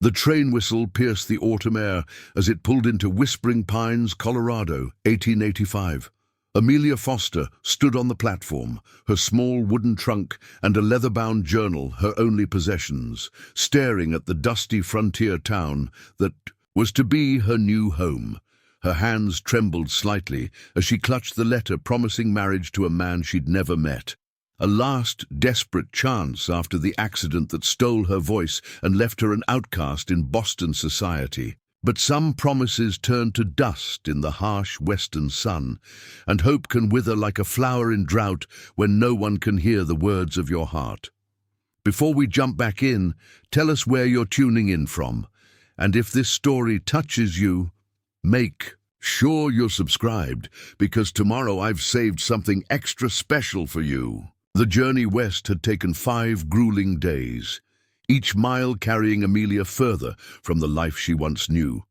The train whistle pierced the autumn air as it pulled into Whispering Pines, Colorado, 1885. Amelia Foster stood on the platform, her small wooden trunk and a leather-bound journal her only possessions, staring at the dusty frontier town that was to be her new home. Her hands trembled slightly as she clutched the letter promising marriage to a man she'd never met. A last, desperate chance after the accident that stole her voice and left her an outcast in Boston society. But some promises turn to dust in the harsh western sun, and hope can wither like a flower in drought when no one can hear the words of your heart. Before we jump back in, tell us where you're tuning in from, and if this story touches you, make sure you're subscribed, because tomorrow I've saved something extra special for you. The journey west had taken 5 grueling days, each mile carrying Amelia further from the life she once knew.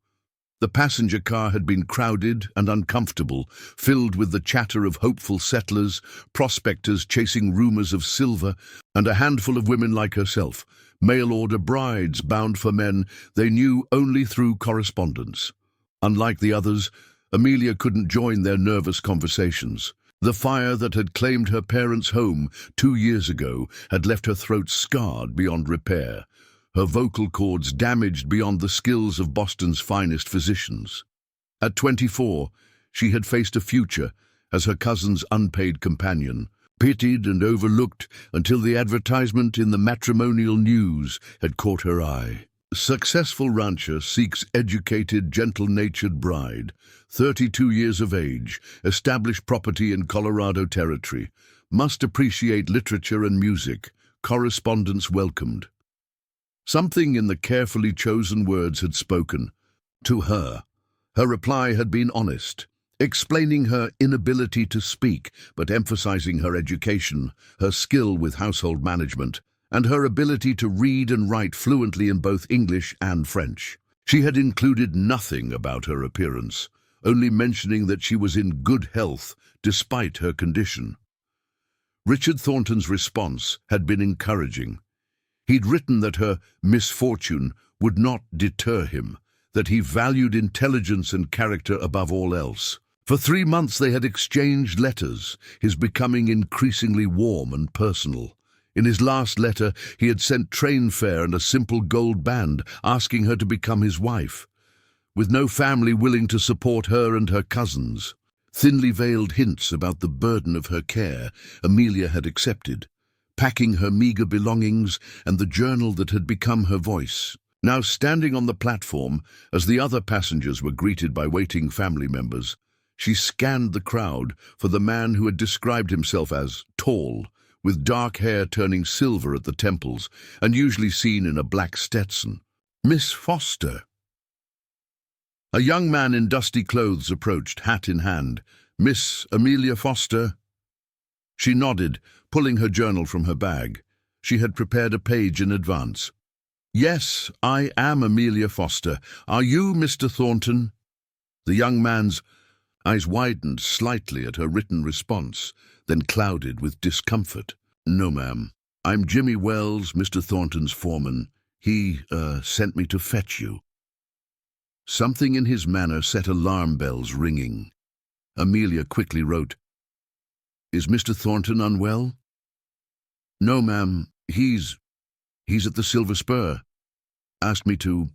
The passenger car had been crowded and uncomfortable, filled with the chatter of hopeful settlers, prospectors chasing rumors of silver, and a handful of women like herself, mail-order brides bound for men they knew only through correspondence. Unlike the others, Amelia couldn't join their nervous conversations. The fire that had claimed her parents' home 2 years ago had left her throat scarred beyond repair, her vocal cords damaged beyond the skills of Boston's finest physicians. At 24, she had faced a future as her cousin's unpaid companion, pitied and overlooked until the advertisement in the matrimonial news had caught her eye. Successful rancher seeks educated, gentle-natured bride, 32 years of age, established property in Colorado Territory, must appreciate literature and music, correspondence welcomed. Something in the carefully chosen words had spoken to her. Her reply had been honest, explaining her inability to speak, but emphasizing her education, her skill with household management, and her ability to read and write fluently in both English and French. She had included nothing about her appearance, only mentioning that she was in good health despite her condition. Richard Thornton's response had been encouraging. He'd written that her misfortune would not deter him, that he valued intelligence and character above all else. For 3 months they had exchanged letters, his becoming increasingly warm and personal. In his last letter, he had sent train fare and a simple gold band, asking her to become his wife. With no family willing to support her and her cousins, thinly veiled hints about the burden of her care, Amelia had accepted, packing her meager belongings and the journal that had become her voice. Now standing on the platform, as the other passengers were greeted by waiting family members, she scanned the crowd for the man who had described himself as tall, with dark hair turning silver at the temples, and usually seen in a black Stetson. Miss Foster. A young man in dusty clothes approached, hat in hand. Miss Amelia Foster? She nodded, pulling her journal from her bag. She had prepared a page in advance. Yes, I am Amelia Foster. Are you Mr. Thornton? The young man's eyes widened slightly at her written response, then clouded with discomfort. No, ma'am. I'm Jimmy Wells, Mr. Thornton's foreman. He, sent me to fetch you. Something in his manner set alarm bells ringing. Amelia quickly wrote, Is Mr. Thornton unwell? No, ma'am. He's at the Silver Spur. Asked me to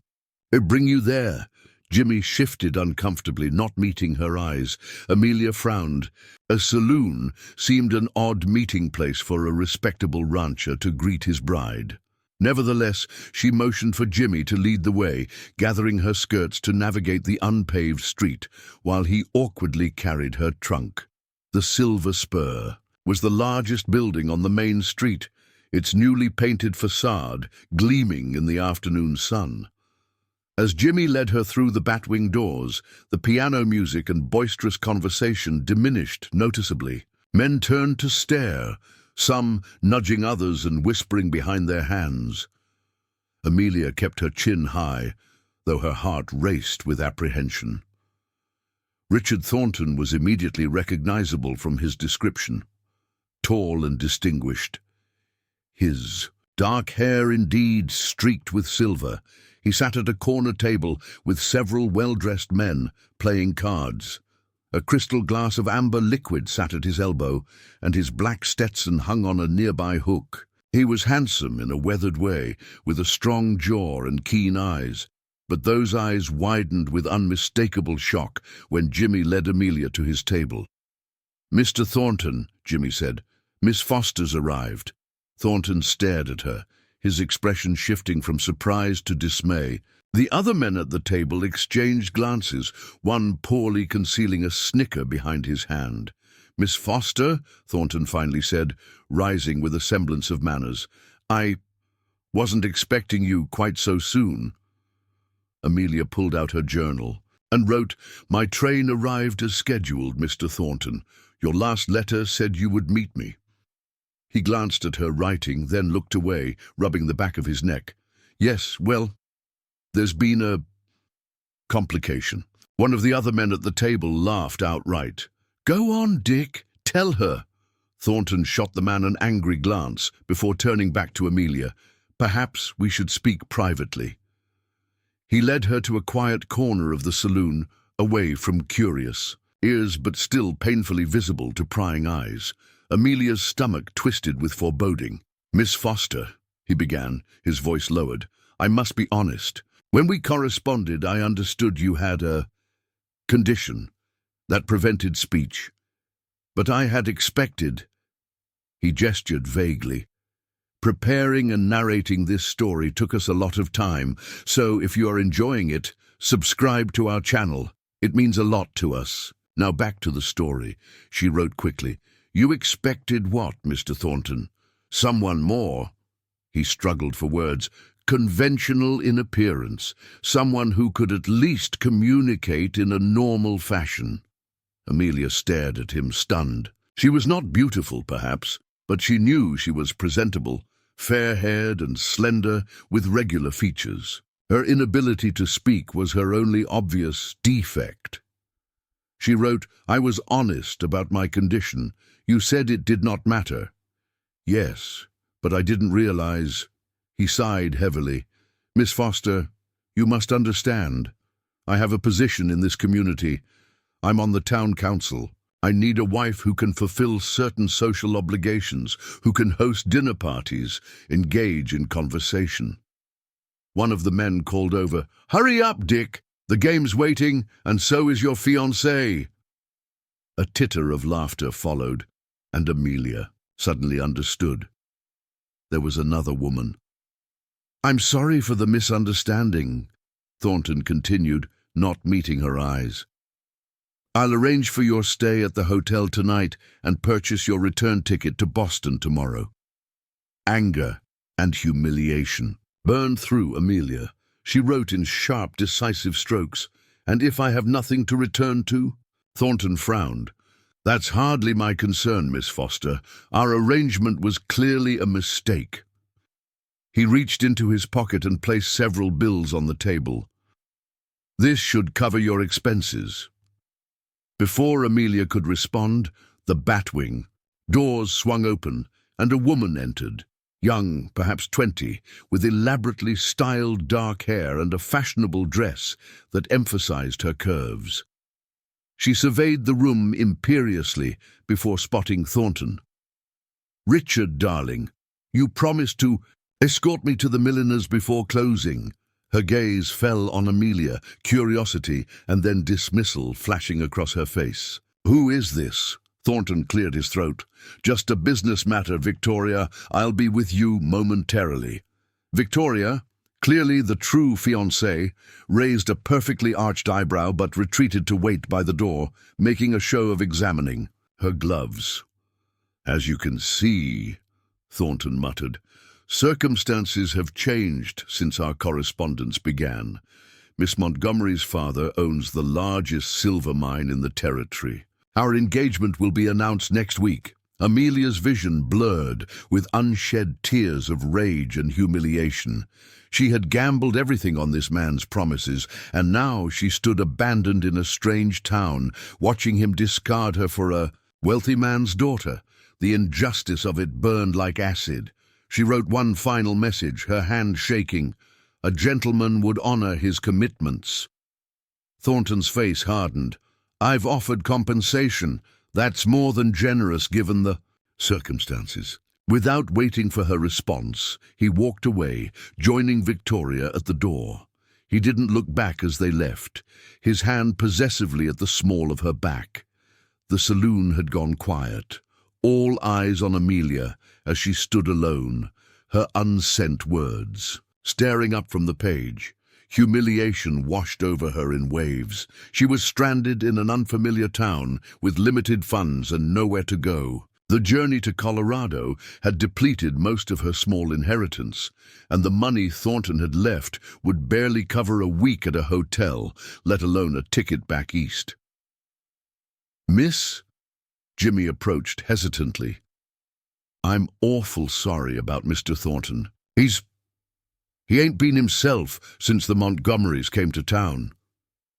bring you there. Jimmy shifted uncomfortably, not meeting her eyes. Amelia frowned. A saloon seemed an odd meeting place for a respectable rancher to greet his bride. Nevertheless, she motioned for Jimmy to lead the way, gathering her skirts to navigate the unpaved street, while he awkwardly carried her trunk. The Silver Spur was the largest building on the main street, its newly painted facade gleaming in the afternoon sun. As Jimmy led her through the batwing doors, the piano music and boisterous conversation diminished noticeably. Men turned to stare, some nudging others and whispering behind their hands. Amelia kept her chin high, though her heart raced with apprehension. Richard Thornton was immediately recognizable from his description. Tall and distinguished. His dark hair indeed streaked with silver, He sat at a corner table with several well-dressed men playing cards. A crystal glass of amber liquid sat at his elbow, and his black Stetson hung on a nearby hook. He was handsome in a weathered way, with a strong jaw and keen eyes, but those eyes widened with unmistakable shock when Jimmy led Amelia to his table. "Mr. Thornton," Jimmy said, "Miss Foster's arrived." Thornton stared at her, his expression shifting from surprise to dismay. The other men at the table exchanged glances, one poorly concealing a snicker behind his hand. "Miss Foster," Thornton finally said, rising with a semblance of manners. "I wasn't expecting you quite so soon." Amelia pulled out her journal and wrote, "My train arrived as scheduled, Mr. Thornton. Your last letter said you would meet me." He glanced at her writing, then looked away, rubbing the back of his neck. "Yes, well, there's been a complication." One of the other men at the table laughed outright. "Go on, Dick, tell her." Thornton shot the man an angry glance before turning back to Amelia. "Perhaps we should speak privately." He led her to a quiet corner of the saloon, away from curious ears but still painfully visible to prying eyes. Amelia's stomach twisted with foreboding. "Miss Foster," he began, his voice lowered, "I must be honest. When we corresponded, I understood you had a condition that prevented speech. But I had expected—" He gestured vaguely. "Preparing and narrating this story took us a lot of time, so if you are enjoying it, subscribe to our channel. It means a lot to us. Now back to the story," she wrote quickly. "You expected what, Mr. Thornton? Someone more?" He struggled for words. "Conventional in appearance. Someone who could at least communicate in a normal fashion." Amelia stared at him, stunned. She was not beautiful, perhaps, but she knew she was presentable, fair-haired and slender, with regular features. Her inability to speak was her only obvious defect. She wrote, "I was honest about my condition. You said it did not matter." "Yes, but I didn't realize—" He sighed heavily. "Miss Foster, you must understand. I have a position in this community. I'm on the town council. I need a wife who can fulfill certain social obligations, who can host dinner parties, engage in conversation." One of the men called over, "Hurry up, Dick! The game's waiting, and so is your fiancée." A titter of laughter followed, and Amelia suddenly understood. There was another woman. "I'm sorry for the misunderstanding," Thornton continued, not meeting her eyes. "I'll arrange for your stay at the hotel tonight and purchase your return ticket to Boston tomorrow." Anger and humiliation burned through Amelia. She wrote in sharp, decisive strokes, "And if I have nothing to return to?" Thornton frowned. "That's hardly my concern, Miss Foster. Our arrangement was clearly a mistake." He reached into his pocket and placed several bills on the table. "This should cover your expenses." Before Amelia could respond, the Batwing doors swung open, and a woman entered. Young, perhaps 20, with elaborately styled dark hair and a fashionable dress that emphasized her curves. She surveyed the room imperiously before spotting Thornton. "Richard, darling, you promised to escort me to the milliner's before closing." Her gaze fell on Amelia, curiosity and then dismissal flashing across her face. "Who is this?" Thornton cleared his throat. "Just a business matter, Victoria. I'll be with you momentarily." Victoria, clearly the true fiancée, raised a perfectly arched eyebrow but retreated to wait by the door, making a show of examining her gloves. "As you can see," Thornton muttered, "circumstances have changed since our correspondence began. Miss Montgomery's father owns the largest silver mine in the territory. Our engagement will be announced next week." Amelia's vision blurred with unshed tears of rage and humiliation. She had gambled everything on this man's promises, and now she stood abandoned in a strange town, watching him discard her for a wealthy man's daughter. The injustice of it burned like acid. She wrote one final message, her hand shaking. A gentleman would honor his commitments. Thornton's face hardened. I've offered compensation. That's more than generous given the circumstances. Without waiting for her response, he walked away, joining Victoria at the door. He didn't look back as they left, his hand possessively at the small of her back. The saloon had gone quiet, all eyes on Amelia as she stood alone, her unsent words. Staring up from the page, humiliation washed over her in waves. She was stranded in an unfamiliar town with limited funds and nowhere to go. The journey to Colorado had depleted most of her small inheritance, and the money Thornton had left would barely cover a week at a hotel, let alone a ticket back east. "Miss?" Jimmy approached hesitantly. "I'm awful sorry about Mr. Thornton. He ain't been himself since the Montgomerys came to town."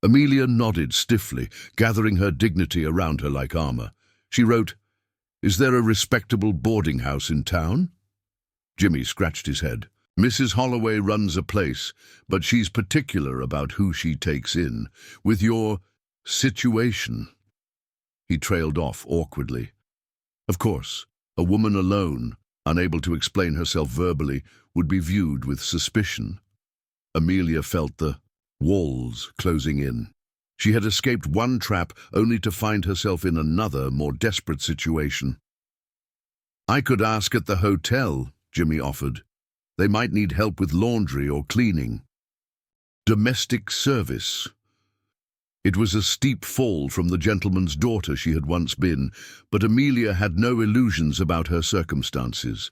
Amelia nodded stiffly, gathering her dignity around her like armor. She wrote, "Is there a respectable boarding house in town?" Jimmy scratched his head. "Mrs. Holloway runs a place, but she's particular about who she takes in. With your situation—" He trailed off awkwardly. Of course, a woman alone, unable to explain herself verbally, would be viewed with suspicion. Amelia felt the walls closing in. She had escaped one trap only to find herself in another, more desperate situation. "I could ask at the hotel," Jimmy offered. "They might need help with laundry or cleaning." Domestic service. It was a steep fall from the gentleman's daughter she had once been, but Amelia had no illusions about her circumstances.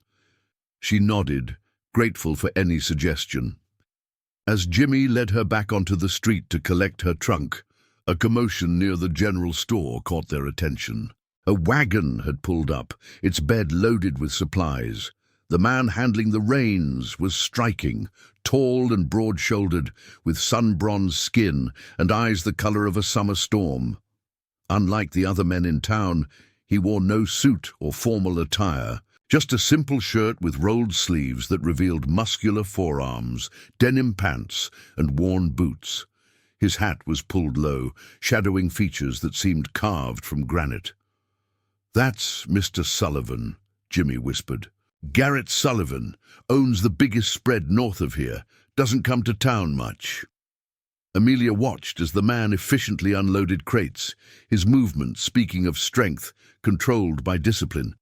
She nodded, grateful for any suggestion. As Jimmy led her back onto the street to collect her trunk, a commotion near the general store caught their attention. A wagon had pulled up, its bed loaded with supplies. The man handling the reins was striking, tall and broad-shouldered, with sun-bronzed skin and eyes the color of a summer storm. Unlike the other men in town, he wore no suit or formal attire, just a simple shirt with rolled sleeves that revealed muscular forearms, denim pants, and worn boots. His hat was pulled low, shadowing features that seemed carved from granite. "That's Mr. Sullivan," Jimmy whispered. "Garrett Sullivan, owns the biggest spread north of here, doesn't come to town much." Amelia watched as the man efficiently unloaded crates, his movements speaking of strength, controlled by discipline.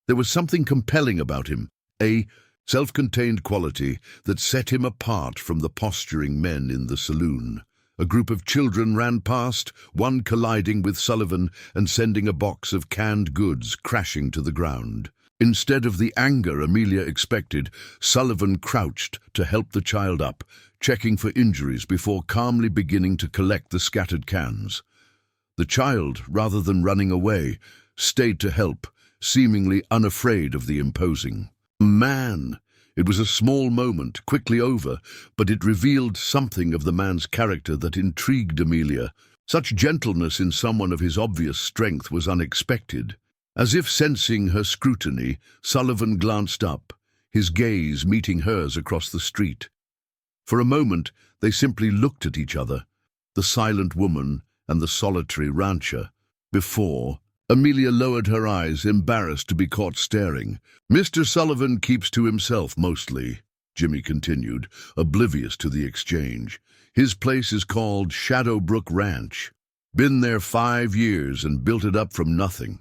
There was something compelling about him, a self-contained quality that set him apart from the posturing men in the saloon. A group of children ran past, one colliding with Sullivan and sending a box of canned goods crashing to the ground. Instead of the anger Amelia expected, Sullivan crouched to help the child up, checking for injuries before calmly beginning to collect the scattered cans. The child, rather than running away, stayed to help, seemingly unafraid of the imposing man. It was a small moment, quickly over, but it revealed something of the man's character that intrigued Amelia. Such gentleness in someone of his obvious strength was unexpected. As if sensing her scrutiny, Sullivan glanced up, his gaze meeting hers across the street. For a moment, they simply looked at each other, the silent woman and the solitary rancher. Before, Amelia lowered her eyes, embarrassed to be caught staring. "Mr. Sullivan keeps to himself mostly," Jimmy continued, oblivious to the exchange. "His place is called Shadowbrook Ranch. Been there 5 years and built it up from nothing.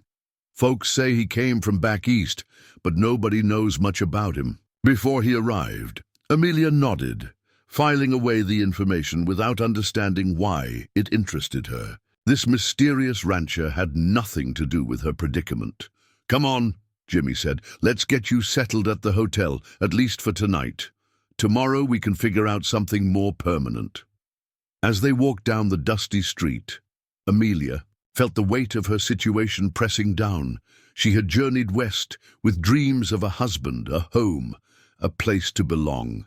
Folks say he came from back east, but nobody knows much about him." Before he arrived, Amelia nodded, filing away the information without understanding why it interested her. This mysterious rancher had nothing to do with her predicament. "Come on," Jimmy said. "Let's get you settled at the hotel, at least for tonight. Tomorrow we can figure out something more permanent." As they walked down the dusty street, Amelia felt the weight of her situation pressing down. She had journeyed west with dreams of a husband, a home, a place to belong.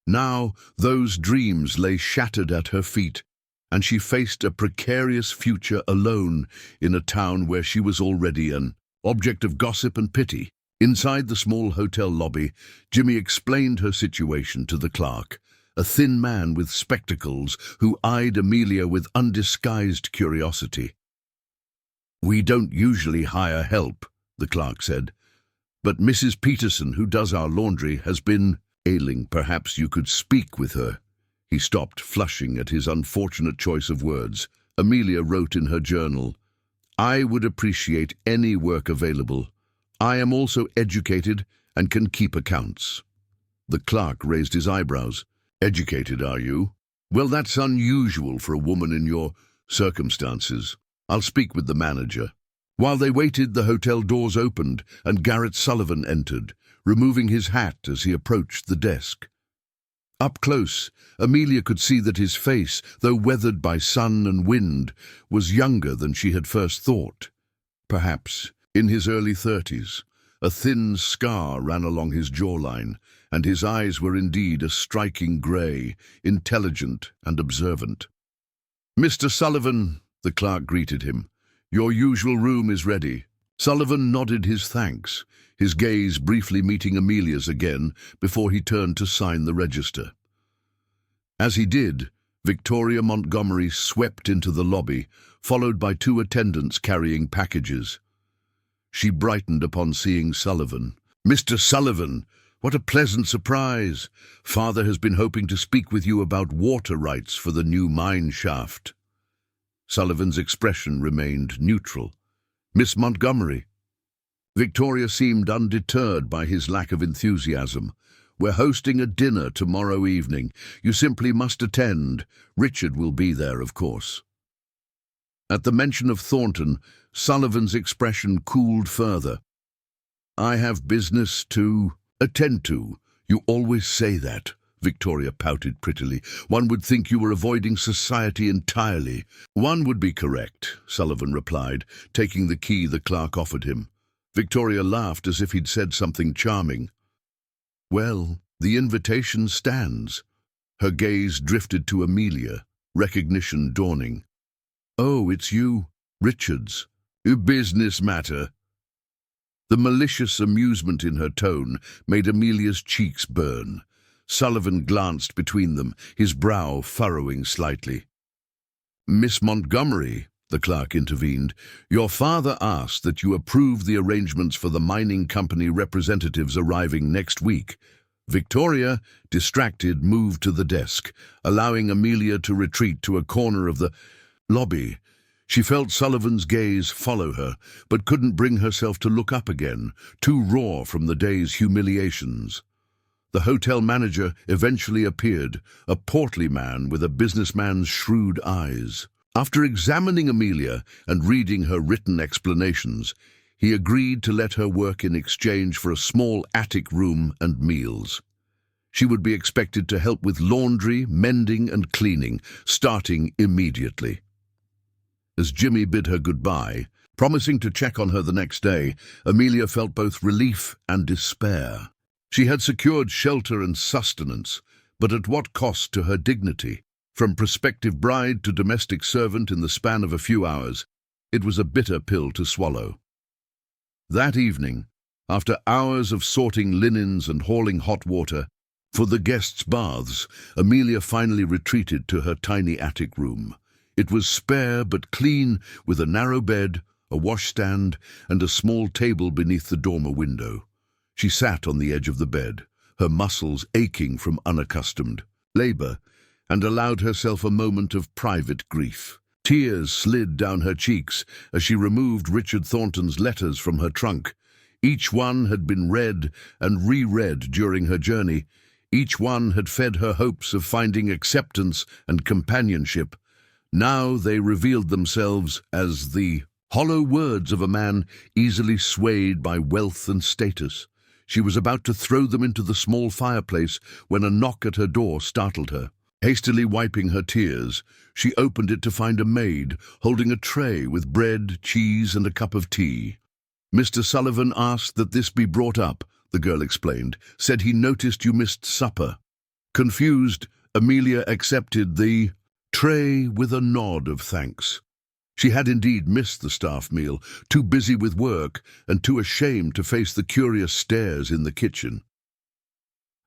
Now those dreams lay shattered at her feet, and she faced a precarious future alone in a town where she was already an object of gossip and pity. Inside the small hotel lobby, Jimmy explained her situation to the clerk, a thin man with spectacles who eyed Amelia with undisguised curiosity. "We don't usually hire help," the clerk said, "but Mrs. Peterson, who does our laundry, has been ailing. Perhaps you could speak with her." He stopped, flushing at his unfortunate choice of words. Amelia wrote in her journal, "I would appreciate any work available. I am also educated and can keep accounts." The clerk raised his eyebrows. "Educated, are you? Well, that's unusual for a woman in your circumstances. I'll speak with the manager." While they waited, the hotel doors opened and Garrett Sullivan entered, removing his hat as he approached the desk. Up close, Amelia could see that his face, though weathered by sun and wind, was younger than she had first thought. Perhaps in his early 30s. A thin scar ran along his jawline, and his eyes were indeed a striking grey, intelligent and observant. "Mr. Sullivan," the clerk greeted him, "your usual room is ready." Sullivan nodded his thanks, his gaze briefly meeting Amelia's again before he turned to sign the register. As he did, Victoria Montgomery swept into the lobby, followed by 2 attendants carrying packages. She brightened upon seeing Sullivan. "Mr. Sullivan, what a pleasant surprise! Father has been hoping to speak with you about water rights for the new mine shaft." Sullivan's expression remained neutral. "Miss Montgomery." Victoria seemed undeterred by his lack of enthusiasm. "We're hosting a dinner tomorrow evening. You simply must attend. Richard will be there, of course." At the mention of Thornton, Sullivan's expression cooled further. "I have business to attend to." "You always say that," Victoria pouted prettily. "One would think you were avoiding society entirely." "One would be correct," Sullivan replied, taking the key the clerk offered him. Victoria laughed as if he'd said something charming. "Well, the invitation stands." Her gaze drifted to Amelia, recognition dawning. "Oh, it's you, Richards. A business matter." The malicious amusement in her tone made Amelia's cheeks burn. Sullivan glanced between them, his brow furrowing slightly. "Miss Montgomery," the clerk intervened, "your father asked that you approve the arrangements for the mining company representatives arriving next week." Victoria, distracted, moved to the desk, allowing Amelia to retreat to a corner of the lobby. She felt Sullivan's gaze follow her, but couldn't bring herself to look up again, too raw from the day's humiliations. The hotel manager eventually appeared, a portly man with a businessman's shrewd eyes. After examining Amelia and reading her written explanations, he agreed to let her work in exchange for a small attic room and meals. She would be expected to help with laundry, mending and cleaning, starting immediately. As Jimmy bid her goodbye, promising to check on her the next day, Amelia felt both relief and despair. She had secured shelter and sustenance, but at what cost to her dignity? From prospective bride to domestic servant in the span of a few hours, it was a bitter pill to swallow. That evening, after hours of sorting linens and hauling hot water for the guests' baths, Amelia finally retreated to her tiny attic room. It was spare but clean, with a narrow bed, a washstand, and a small table beneath the dormer window. She sat on the edge of the bed, her muscles aching from unaccustomed labor, and allowed herself a moment of private grief. Tears slid down her cheeks as she removed Richard Thornton's letters from her trunk. Each one had been read and reread during her journey. Each one had fed her hopes of finding acceptance and companionship. Now they revealed themselves as the hollow words of a man easily swayed by wealth and status. She was about to throw them into the small fireplace when a knock at her door startled her. Hastily wiping her tears, she opened it to find a maid holding a tray with bread, cheese, and a cup of tea. "Mr. Sullivan asked that this be brought up," the girl explained. "Said he noticed you missed supper." Confused, Amelia accepted the tray with a nod of thanks. She had indeed missed the staff meal, too busy with work and too ashamed to face the curious stares in the kitchen.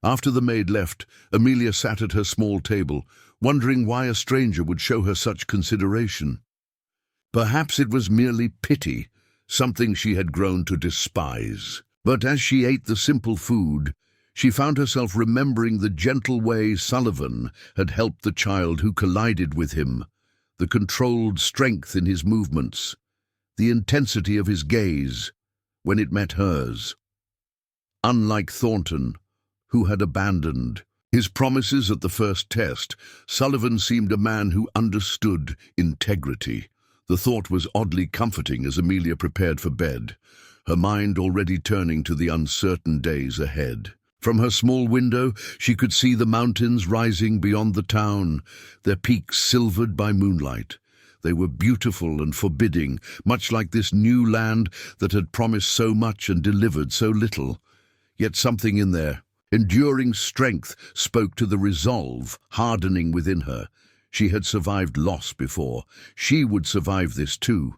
After the maid left, Amelia sat at her small table, wondering why a stranger would show her such consideration. Perhaps it was merely pity, something she had grown to despise. But as she ate the simple food, she found herself remembering the gentle way Sullivan had helped the child who collided with him, the controlled strength in his movements, the intensity of his gaze when it met hers. Unlike Thornton, who had abandoned his promises at the first test, Sullivan seemed a man who understood integrity. The thought was oddly comforting as Amelia prepared for bed, her mind already turning to the uncertain days ahead. From her small window, she could see the mountains rising beyond the town, their peaks silvered by moonlight. They were beautiful and forbidding, much like this new land that had promised so much and delivered so little. Yet something in their enduring strength spoke to the resolve hardening within her. She had survived loss before. She would survive this too.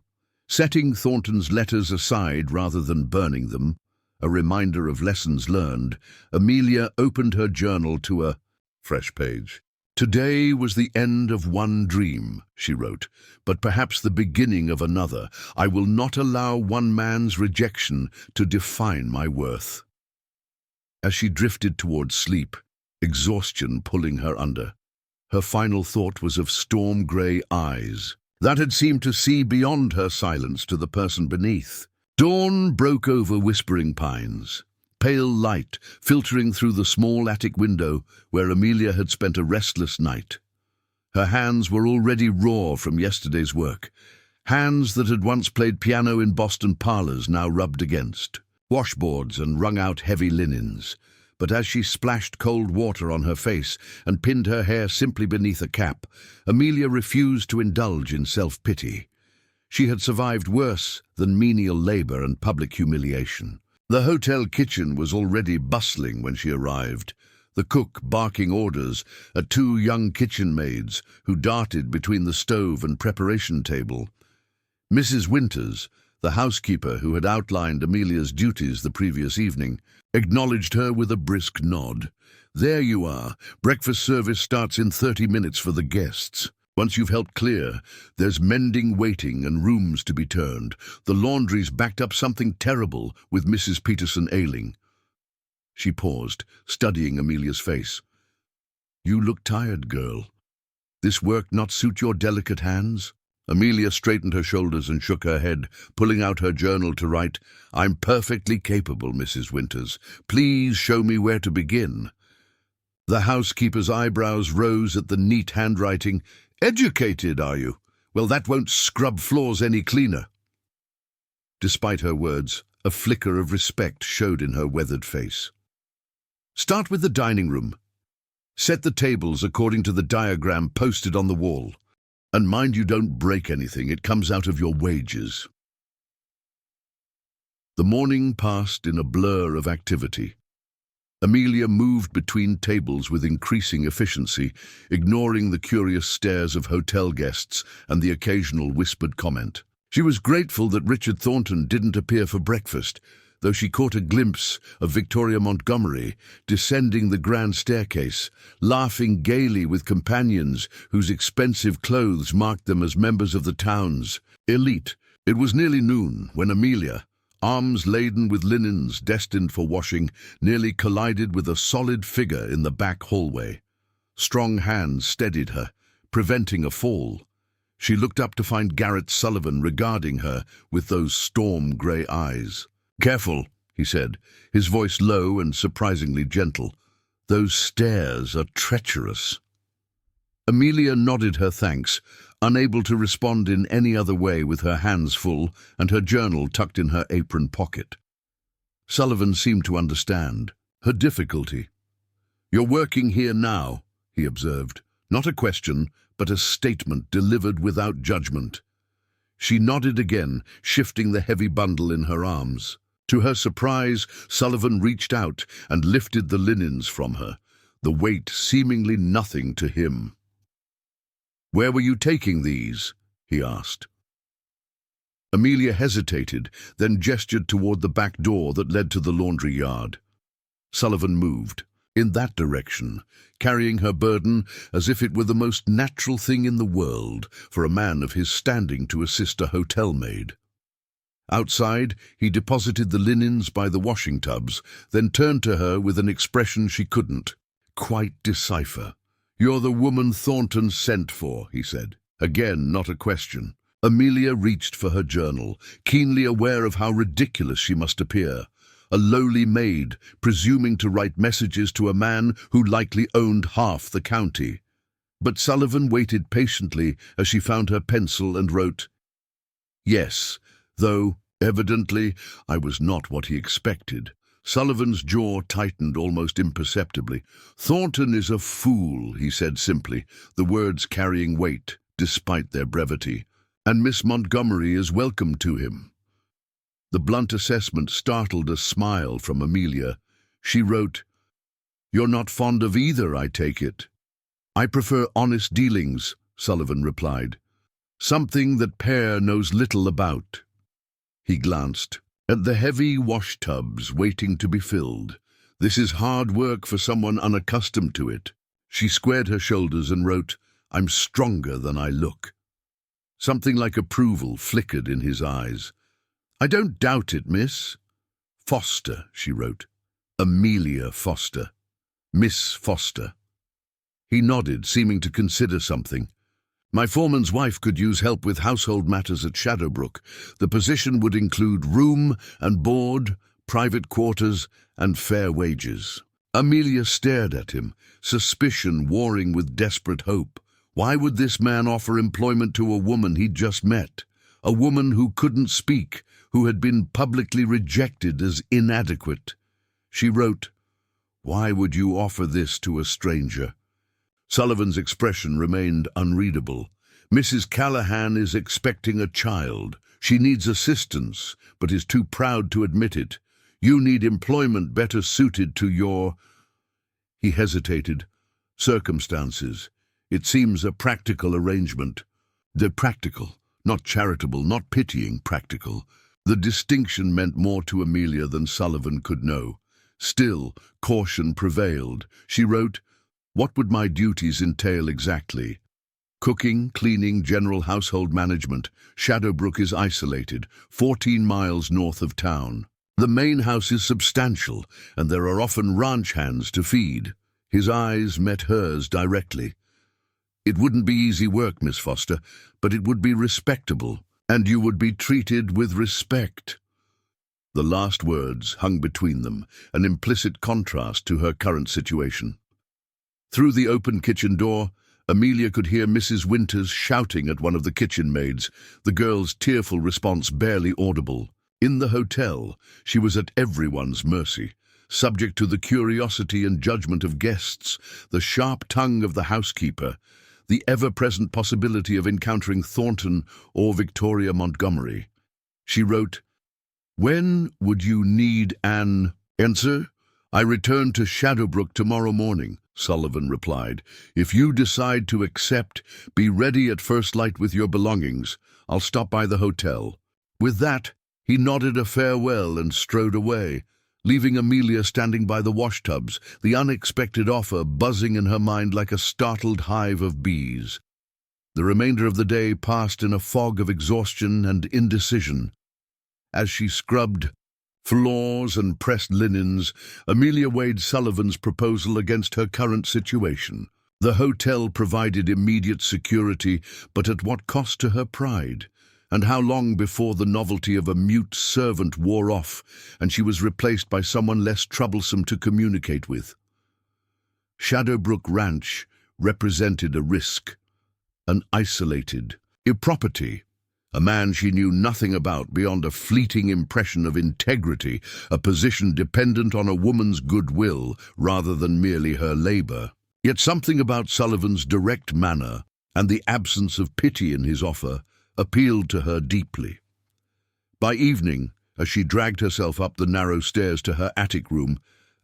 Setting Thornton's letters aside rather than burning them, a reminder of lessons learned, Amelia opened her journal to a fresh page. "Today was the end of one dream," she wrote, "but perhaps the beginning of another. I will not allow one man's rejection to define my worth." As she drifted towards sleep, exhaustion pulling her under, her final thought was of storm-grey eyes that had seemed to see beyond her silence to the person beneath. Dawn broke over whispering pines, pale light filtering through the small attic window where Amelia had spent a restless night. Her hands were already raw from yesterday's work, hands that had once played piano in Boston parlors now rubbed against washboards and wrung out heavy linens. But as she splashed cold water on her face and pinned her hair simply beneath a cap, Amelia refused to indulge in self-pity. She had survived worse than menial labor and public humiliation. The hotel kitchen was already bustling when she arrived, the cook barking orders at two young kitchen maids who darted between the stove and preparation table. Mrs. Winters, the housekeeper who had outlined Amelia's duties the previous evening, acknowledged her with a brisk nod. "There you are. Breakfast service starts in 30 minutes for the guests. Once you've helped clear, there's mending waiting and rooms to be turned. The laundry's backed up something terrible with Mrs. Peterson ailing." She paused, studying Amelia's face. "You look tired, girl. This work not suit your delicate hands?" Amelia straightened her shoulders and shook her head, pulling out her journal to write, "I'm perfectly capable, Mrs. Winters. Please show me where to begin." The housekeeper's eyebrows rose at the neat handwriting. "Educated, are you? Well, that won't scrub floors any cleaner." Despite her words, a flicker of respect showed in her weathered face. "Start with the dining room. Set the tables according to the diagram posted on the wall. And mind you don't break anything, it comes out of your wages." The morning passed in a blur of activity. Amelia moved between tables with increasing efficiency, ignoring the curious stares of hotel guests and the occasional whispered comment. She was grateful that Richard Thornton didn't appear for breakfast, though she caught a glimpse of Victoria Montgomery descending the grand staircase, laughing gaily with companions whose expensive clothes marked them as members of the town's elite. It was nearly noon when Amelia, arms laden with linens destined for washing, nearly collided with a solid figure in the back hallway. Strong hands steadied her, preventing a fall. She looked up to find Garrett Sullivan regarding her with those storm-grey eyes. "Careful," he said, his voice low and surprisingly gentle. "Those stares are treacherous." Amelia nodded her thanks, unable to respond in any other way with her hands full and her journal tucked in her apron pocket. Sullivan seemed to understand her difficulty. "You're working here now," he observed. "Not a question, but a statement delivered without judgment." She nodded again, shifting the heavy bundle in her arms. To her surprise, Sullivan reached out and lifted the linens from her, the weight seemingly nothing to him. "Where were you taking these?" he asked. Amelia hesitated, then gestured toward the back door that led to the laundry yard. Sullivan moved. in that direction, carrying her burden as if it were the most natural thing in the world for a man of his standing to assist a hotel maid. Outside, he deposited the linens by the washing tubs, then turned to her with an expression she couldn't quite decipher. "You're the woman Thornton sent for," he said. Again, not a question. Amelia reached for her journal, keenly aware of how ridiculous she must appear. A lowly maid, presuming to write messages to a man who likely owned half the county. But Sullivan waited patiently as she found her pencil and wrote, "Yes, though, evidently, I was not what he expected." Sullivan's jaw tightened almost imperceptibly. "Thornton is a fool," he said simply, the words carrying weight, despite their brevity. "And Miss Montgomery is welcome to him." The blunt assessment startled a smile from Amelia. She wrote, "You're not fond of either, I take it." "I prefer honest dealings," Sullivan replied. "Something that Pear knows little about." He glanced at the heavy wash tubs waiting to be filled. "This is hard work for someone unaccustomed to it." She squared her shoulders and wrote, "I'm stronger than I look." Something like approval flickered in his eyes. "I don't doubt it, miss." "Foster," she wrote. "Amelia Foster. Miss Foster." He nodded, seeming to consider something. "My foreman's wife could use help with household matters at Shadowbrook. The position would include room and board, private quarters, and fair wages." Amelia stared at him, suspicion warring with desperate hope. Why would this man offer employment to a woman he'd just met? A woman who couldn't speak, who had been publicly rejected as inadequate. She wrote, "Why would you offer this to a stranger?" Sullivan's expression remained unreadable. "Mrs. Callahan is expecting a child. She needs assistance, but is too proud to admit it. You need employment better suited to your—" He hesitated. "Circumstances. It seems a practical arrangement." "They're practical, not charitable, not pitying, practical." The distinction meant more to Amelia than Sullivan could know. Still, caution prevailed. She wrote, "What would my duties entail exactly?" "Cooking, cleaning, general household management. Shadowbrook is isolated, 14 miles north of town. The main house is substantial, and there are often ranch hands to feed." His eyes met hers directly. "It wouldn't be easy work, Miss Foster, but it would be respectable, and you would be treated with respect." The last words hung between them, an implicit contrast to her current situation. Through the open kitchen door, Amelia could hear Mrs. Winters shouting at one of the kitchen maids, the girl's tearful response barely audible. In the hotel, she was at everyone's mercy, subject to the curiosity and judgment of guests, the sharp tongue of the housekeeper, the ever-present possibility of encountering Thornton or Victoria Montgomery. She wrote, "When would you need an answer?" "I return to Shadowbrook tomorrow morning," Sullivan replied. "If you decide to accept, be ready at first light with your belongings. I'll stop by the hotel." With that, he nodded a farewell and strode away, leaving Amelia standing by the washtubs, the unexpected offer buzzing in her mind like a startled hive of bees. The remainder of the day passed in a fog of exhaustion and indecision. As she scrubbed floors and pressed linens, Amelia weighed Sullivan's proposal against her current situation. The hotel provided immediate security, but at what cost to her pride? And how long before the novelty of a mute servant wore off and she was replaced by someone less troublesome to communicate with? Shadowbrook Ranch represented a risk, an isolated property. A man she knew nothing about beyond a fleeting impression of integrity, a position dependent on a woman's goodwill rather than merely her labor. Yet something about Sullivan's direct manner and the absence of pity in his offer appealed to her deeply. By evening, as she dragged herself up the narrow stairs to her attic room,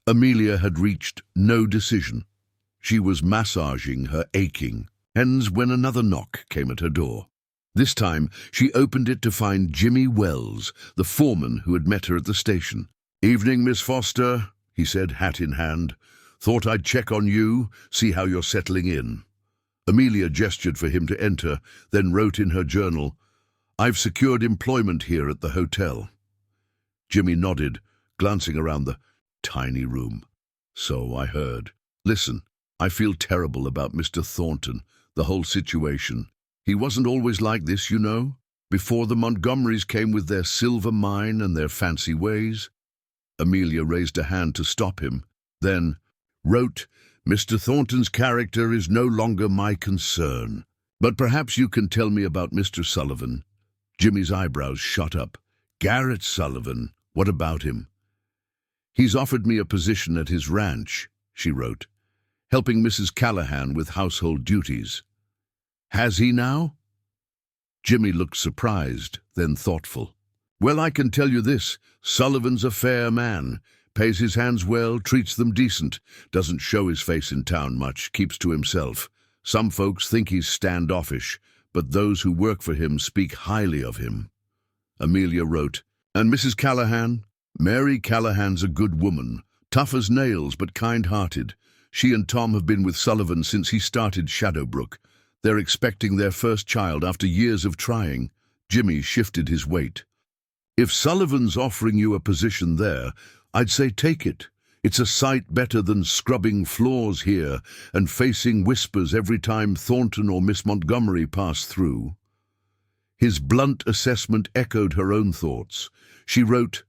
Amelia had reached no decision. She was massaging her aching hands when another knock came at her door. This time, she opened it to find Jimmy Wells, the foreman who had met her at the station. "Evening, Miss Foster," he said, hat in hand. Thought I'd check on you, see how you're settling in." Amelia gestured for him to enter, then wrote in her journal, "I've secured employment here at the hotel." Jimmy nodded, glancing around the tiny room. "So I heard. Listen, I feel terrible about Mr. Thornton, the whole situation. He wasn't always like this, you know. Before the Montgomerys came with their silver mine and their fancy ways." Amelia raised a hand to stop him, then wrote, "Mr. Thornton's character is no longer my concern. But perhaps you can tell me about Mr. Sullivan." Jimmy's eyebrows shot up. "Garrett Sullivan, what about him?" "He's offered me a position at his ranch," she wrote, "helping Mrs. Callahan with household duties." "Has he now?" Jimmy looked surprised, then thoughtful. "Well, I can tell you this. Sullivan's a fair man. Pays his hands well, treats them decent. Doesn't show his face in town much, keeps to himself. Some folks think he's standoffish, but those who work for him speak highly of him." Amelia wrote, "And Mrs. Callahan? Mary Callahan's a good woman, tough as nails but kind-hearted. She and Tom have been with Sullivan since he started Shadowbrook. They're expecting their first child after years of trying." Jimmy shifted his weight. "If Sullivan's offering you a position there, I'd say take it. It's a sight better than scrubbing floors here and facing whispers every time Thornton or Miss Montgomery pass through." His blunt assessment echoed her own thoughts. She wrote,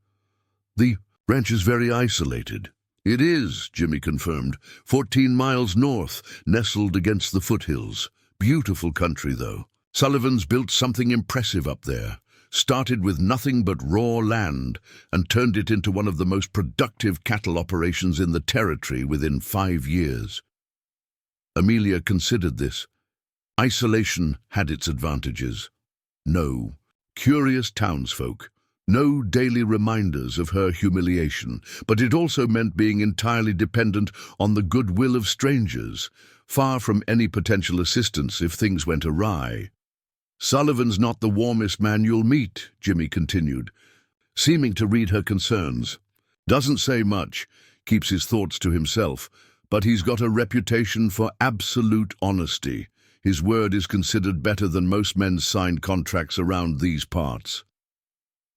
"The ranch is very isolated." "It is," Jimmy confirmed. 14 miles north, nestled against the foothills. Beautiful country, though. Sullivan's built something impressive up there. Started with nothing but raw land and turned it into one of the most productive cattle operations in the territory within 5 years. Amelia considered this. Isolation had its advantages. No curious townsfolk, no daily reminders of her humiliation, but it also meant being entirely dependent on the goodwill of strangers, far from any potential assistance if things went awry. "Sullivan's not the warmest man you'll meet," Jimmy continued, seeming to read her concerns. "Doesn't say much, keeps his thoughts to himself, but he's got a reputation for absolute honesty. His word is considered better than most men's signed contracts around these parts."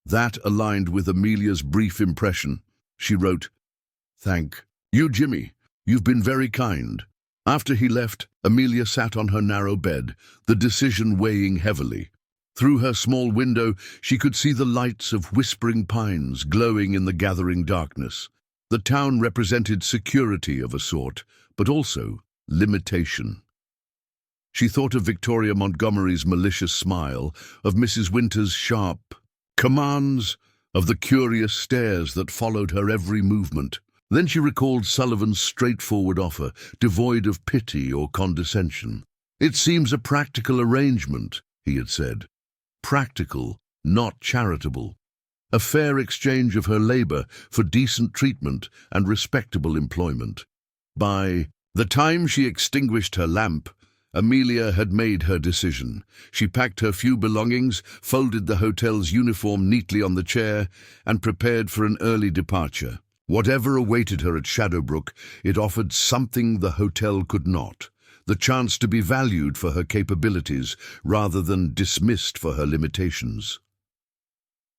That aligned with Amelia's brief impression. She wrote, "Thank you, Jimmy. You've been very kind." After he left, Amelia sat on her narrow bed, the decision weighing heavily. Through her small window, she could see the lights of whispering pines glowing in the gathering darkness. The town represented security of a sort, but also limitation. She thought of Victoria Montgomery's malicious smile, of Mrs. Winter's sharp commands, of the curious stares that followed her every movement. Then she recalled Sullivan's straightforward offer, devoid of pity or condescension. "It seems a practical arrangement," he had said. Practical, not charitable. A fair exchange of her labor for decent treatment and respectable employment. By the time she extinguished her lamp, Amelia had made her decision. She packed her few belongings, folded the hotel's uniform neatly on the chair, and prepared for an early departure. Whatever awaited her at Shadowbrook, it offered something the hotel could not, the chance to be valued for her capabilities rather than dismissed for her limitations.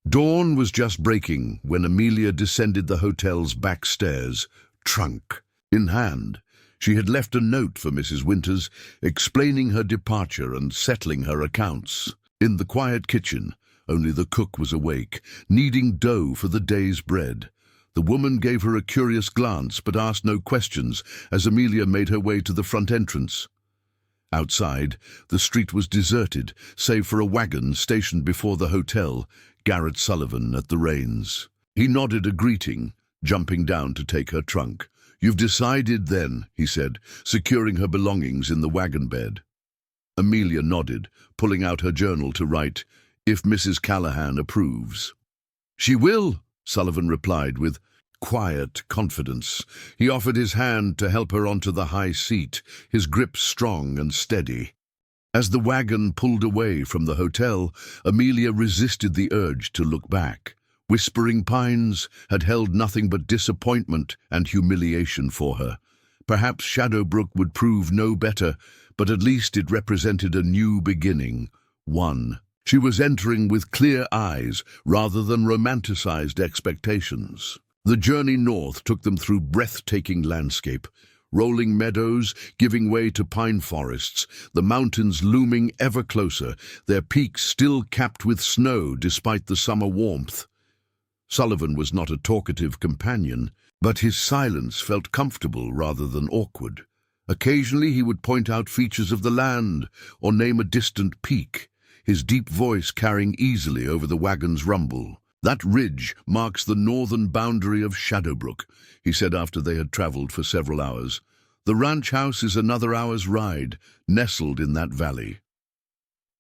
Dawn was just breaking when Amelia descended the hotel's back stairs, trunk in hand. She had left a note for Mrs. Winters, explaining her departure and settling her accounts. In the quiet kitchen, only the cook was awake, kneading dough for the day's bread. The woman gave her a curious glance but asked no questions as Amelia made her way to the front entrance. Outside, the street was deserted, save for a wagon stationed before the hotel, Garrett Sullivan at the reins. He nodded a greeting, jumping down to take her trunk. "You've decided then," he said, securing her belongings in the wagon bed. Amelia nodded, pulling out her journal to write, "If Mrs. Callahan approves." "She will," Sullivan replied with quiet confidence. He offered his hand to help her onto the high seat, his grip strong and steady. As the wagon pulled away from the hotel, Amelia resisted the urge to look back. Whispering Pines had held nothing but disappointment and humiliation for her. Perhaps Shadowbrook would prove no better, but at least it represented a new beginning. One. She was entering with clear eyes rather than romanticized expectations. The journey north took them through breathtaking landscape, rolling meadows giving way to pine forests, the mountains looming ever closer, their peaks still capped with snow despite the summer warmth. Sullivan was not a talkative companion, but his silence felt comfortable rather than awkward. Occasionally he would point out features of the land or name a distant peak, his deep voice carrying easily over the wagon's rumble. "That ridge marks the northern boundary of Shadowbrook," he said after they had traveled for several hours. "The ranch house is another hour's ride, nestled in that valley."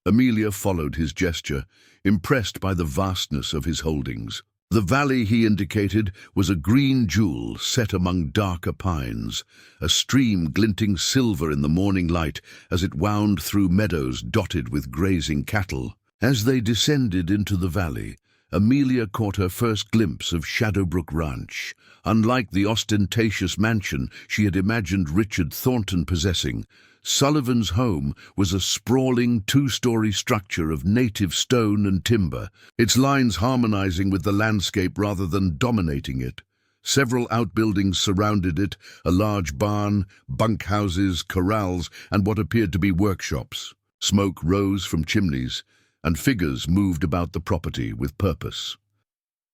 Amelia followed his gesture, impressed by the vastness of his holdings. The valley, he indicated, was a green jewel set among darker pines, a stream glinting silver in the morning light as it wound through meadows dotted with grazing cattle. As they descended into the valley, Amelia caught her first glimpse of Shadowbrook Ranch. Unlike the ostentatious mansion she had imagined Richard Thornton possessing, Sullivan's home was a sprawling two-story structure of native stone and timber, its lines harmonizing with the landscape rather than dominating it. Several outbuildings surrounded it, a large barn, bunkhouses, corrals, and what appeared to be workshops. Smoke rose from chimneys, and figures moved about the property with purpose.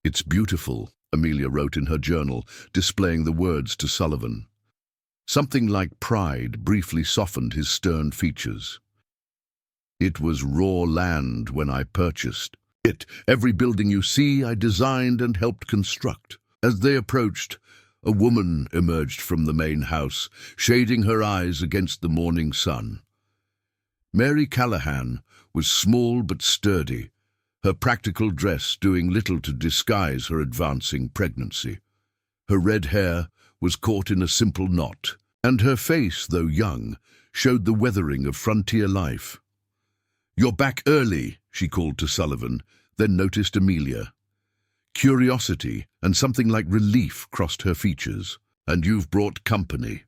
"It's beautiful," Amelia wrote in her journal, displaying the words to Sullivan. Something like pride briefly softened his stern features. "It was raw land when I purchased it. Every building you see I designed and helped construct." As they approached, a woman emerged from the main house, shading her eyes against the morning sun. Mary Callahan was small but sturdy, her practical dress doing little to disguise her advancing pregnancy. Her red hair was caught in a simple knot, and her face, though young, showed the weathering of frontier life. "You're back early," she called to Sullivan, then noticed Amelia. Curiosity and something like relief crossed her features. "And you've brought company."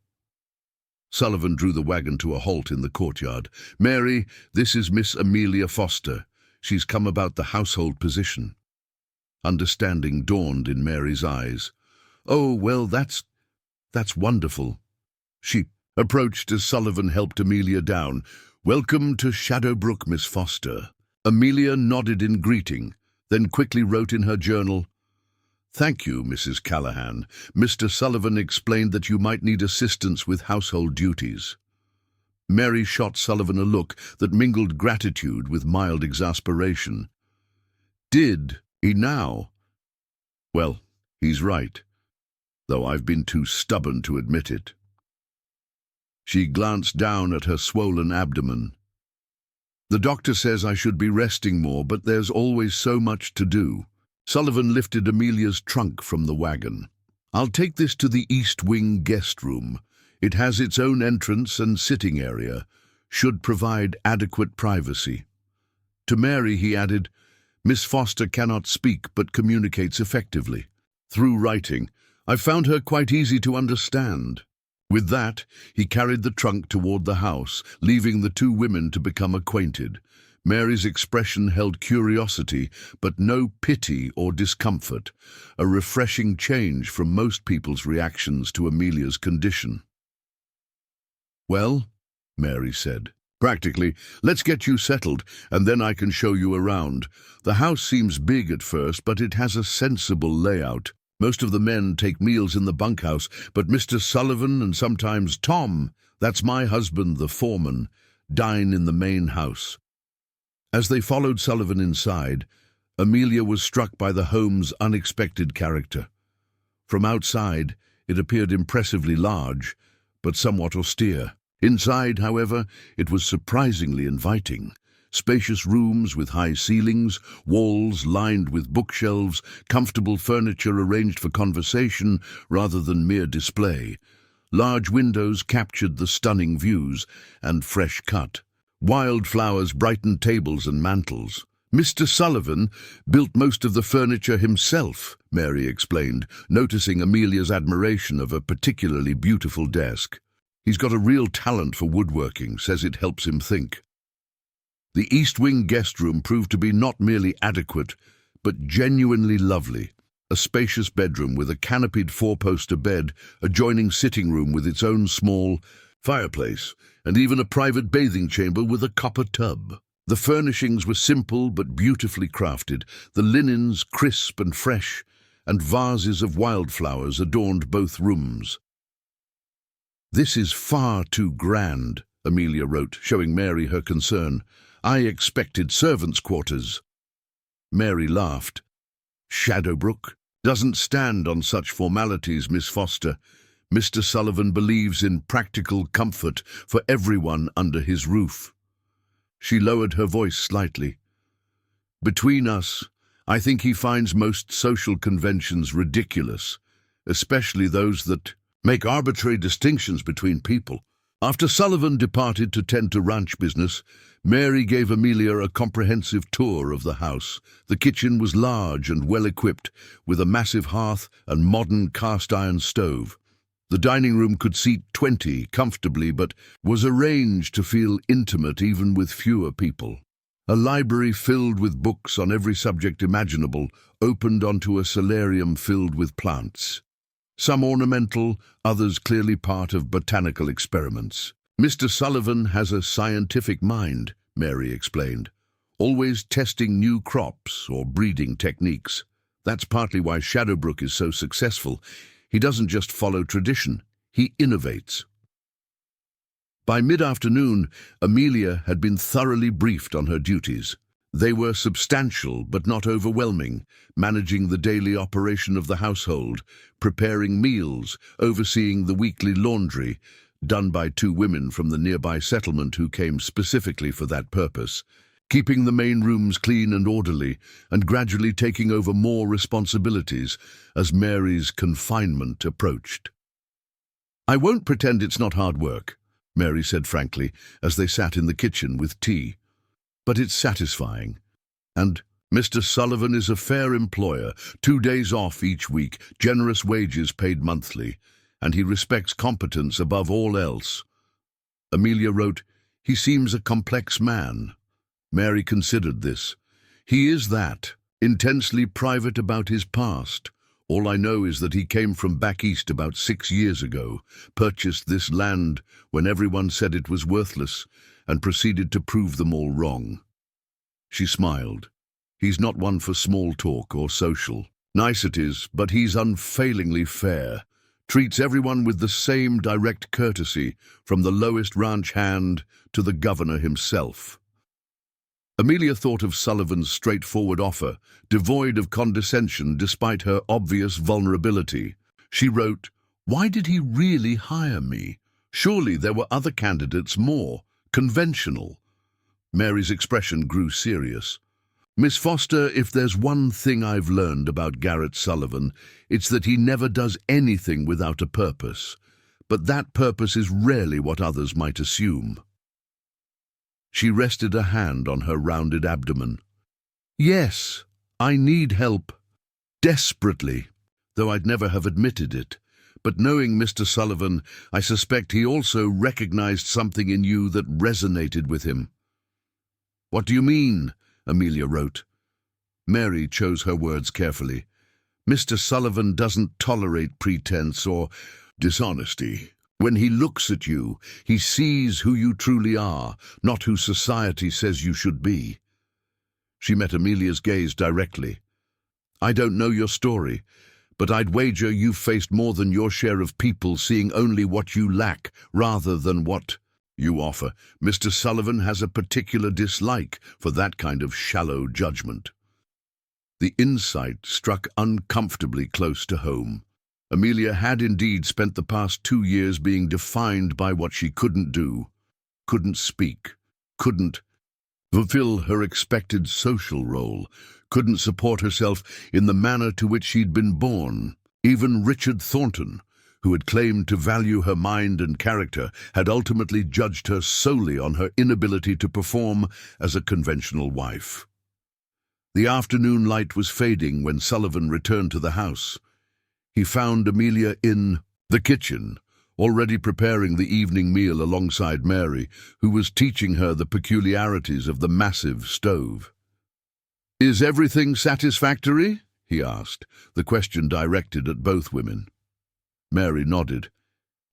Sullivan drew the wagon to a halt in the courtyard. "Mary, this is Miss Amelia Foster. She's come about the household position." Understanding dawned in Mary's eyes. "Oh, well, that's wonderful." She approached as Sullivan helped Amelia down. "Welcome to Shadowbrook, Miss Foster." Amelia nodded in greeting, then quickly wrote in her journal, "Thank you, Mrs. Callahan. Mr. Sullivan explained that you might need assistance with household duties." Mary shot Sullivan a look that mingled gratitude with mild exasperation. "Did he now? Well, he's right, though I've been too stubborn to admit it." She glanced down at her swollen abdomen. "The doctor says I should be resting more, but there's always so much to do." Sullivan lifted Amelia's trunk from the wagon. "I'll take this to the East Wing guest room. It has its own entrance and sitting area, should provide adequate privacy." To Mary he added, "Miss Foster cannot speak but communicates effectively. Through writing, I've found her quite easy to understand." With that, he carried the trunk toward the house, leaving the two women to become acquainted. Mary's expression held curiosity, but no pity or discomfort, a refreshing change from most people's reactions to Amelia's condition. "Well," Mary said, "practically, let's get you settled, and then I can show you around. The house seems big at first, but it has a sensible layout. Most of the men take meals in the bunkhouse, but Mr. Sullivan and sometimes Tom, that's my husband, the foreman, dine in the main house." As they followed Sullivan inside, Amelia was struck by the home's unexpected character. From outside, it appeared impressively large, but somewhat austere. Inside, however, it was surprisingly inviting. Spacious rooms with high ceilings, walls lined with bookshelves, comfortable furniture arranged for conversation rather than mere display. Large windows captured the stunning views, and fresh cut. Wildflowers brightened tables and mantels. Mr. Sullivan built most of the furniture himself, Mary explained, noticing Amelia's admiration of a particularly beautiful desk. He's got a real talent for woodworking, says it helps him think. The East Wing guest room proved to be not merely adequate, but genuinely lovely. A spacious bedroom with a canopied four-poster bed, adjoining sitting room with its own small fireplace, and even a private bathing chamber with a copper tub. The furnishings were simple but beautifully crafted, the linens crisp and fresh, and vases of wildflowers adorned both rooms. "This is far too grand," Amelia wrote, showing Mary her concern. "I expected servants' quarters." Mary laughed. "Shadowbrook doesn't stand on such formalities, Miss Foster. Mr. Sullivan believes in practical comfort for everyone under his roof." She lowered her voice slightly. "Between us, I think he finds most social conventions ridiculous, especially those that make arbitrary distinctions between people." After Sullivan departed to tend to ranch business, Mary gave Amelia a comprehensive tour of the house. The kitchen was large and well-equipped, with a massive hearth and modern cast-iron stove. The dining room could seat 20 comfortably, but was arranged to feel intimate even with fewer people. A library filled with books on every subject imaginable opened onto a solarium filled with plants. Some ornamental, others clearly part of botanical experiments. "Mr. Sullivan has a scientific mind," Mary explained, "always testing new crops or breeding techniques. That's partly why Shadowbrook is so successful. He doesn't just follow tradition, he innovates." By mid-afternoon, Amelia had been thoroughly briefed on her duties. They were substantial but not overwhelming, managing the daily operation of the household, preparing meals, overseeing the weekly laundry, done by 2 women from the nearby settlement who came specifically for that purpose, keeping the main rooms clean and orderly, and gradually taking over more responsibilities as Mary's confinement approached. "I won't pretend it's not hard work," Mary said frankly, as they sat in the kitchen with tea. "But it's satisfying. And Mr. Sullivan is a fair employer, 2 days off each week, generous wages paid monthly, and he respects competence above all else." Amelia wrote, "He seems a complex man." Mary considered this. "He is that, intensely private about his past. All I know is that he came from back east about 6 years ago, purchased this land when everyone said it was worthless, and proceeded to prove them all wrong." She smiled. "He's not one for small talk or social niceties, but he's unfailingly fair. Treats everyone with the same direct courtesy, from the lowest ranch hand to the governor himself." Amelia thought of Sullivan's straightforward offer, devoid of condescension despite her obvious vulnerability. She wrote, "Why did he really hire me? Surely there were other candidates more conventional." Mary's expression grew serious. "Miss Foster, if there's one thing I've learned about Garrett Sullivan, it's that he never does anything without a purpose. But that purpose is rarely what others might assume." She rested a hand on her rounded abdomen. "Yes, I need help. Desperately, though I'd never have admitted it. But knowing Mr. Sullivan, I suspect he also recognized something in you that resonated with him." "What do you mean?" Amelia wrote. Mary chose her words carefully. "Mr. Sullivan doesn't tolerate pretense or dishonesty. When he looks at you, he sees who you truly are, not who society says you should be." She met Amelia's gaze directly. "I don't know your story, but I'd wager you've faced more than your share of people seeing only what you lack rather than what you offer. Mr. Sullivan has a particular dislike for that kind of shallow judgment." The insight struck uncomfortably close to home. Amelia had indeed spent the past 2 years being defined by what she couldn't do, couldn't speak, couldn't fulfill her expected social role, couldn't support herself in the manner to which she'd been born. Even Richard Thornton, who had claimed to value her mind and character, had ultimately judged her solely on her inability to perform as a conventional wife. The afternoon light was fading when Sullivan returned to the house. He found Amelia in the kitchen, already preparing the evening meal alongside Mary, who was teaching her the peculiarities of the massive stove. "Is everything satisfactory?" he asked, the question directed at both women. Mary nodded.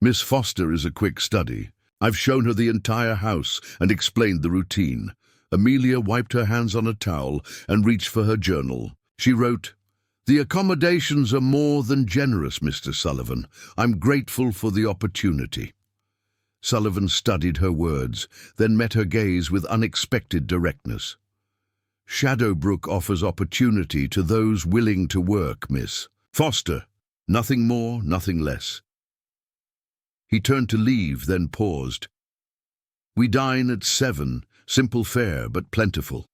"Miss Foster is a quick study. I've shown her the entire house and explained the routine." Amelia wiped her hands on a towel and reached for her journal. She wrote, "The accommodations are more than generous, Mr. Sullivan. I'm grateful for the opportunity." Sullivan studied her words, then met her gaze with unexpected directness. "Shadowbrook offers opportunity to those willing to work, Miss Foster. Nothing more, nothing less." He turned to leave, then paused. "We dine at 7, simple fare but plentiful."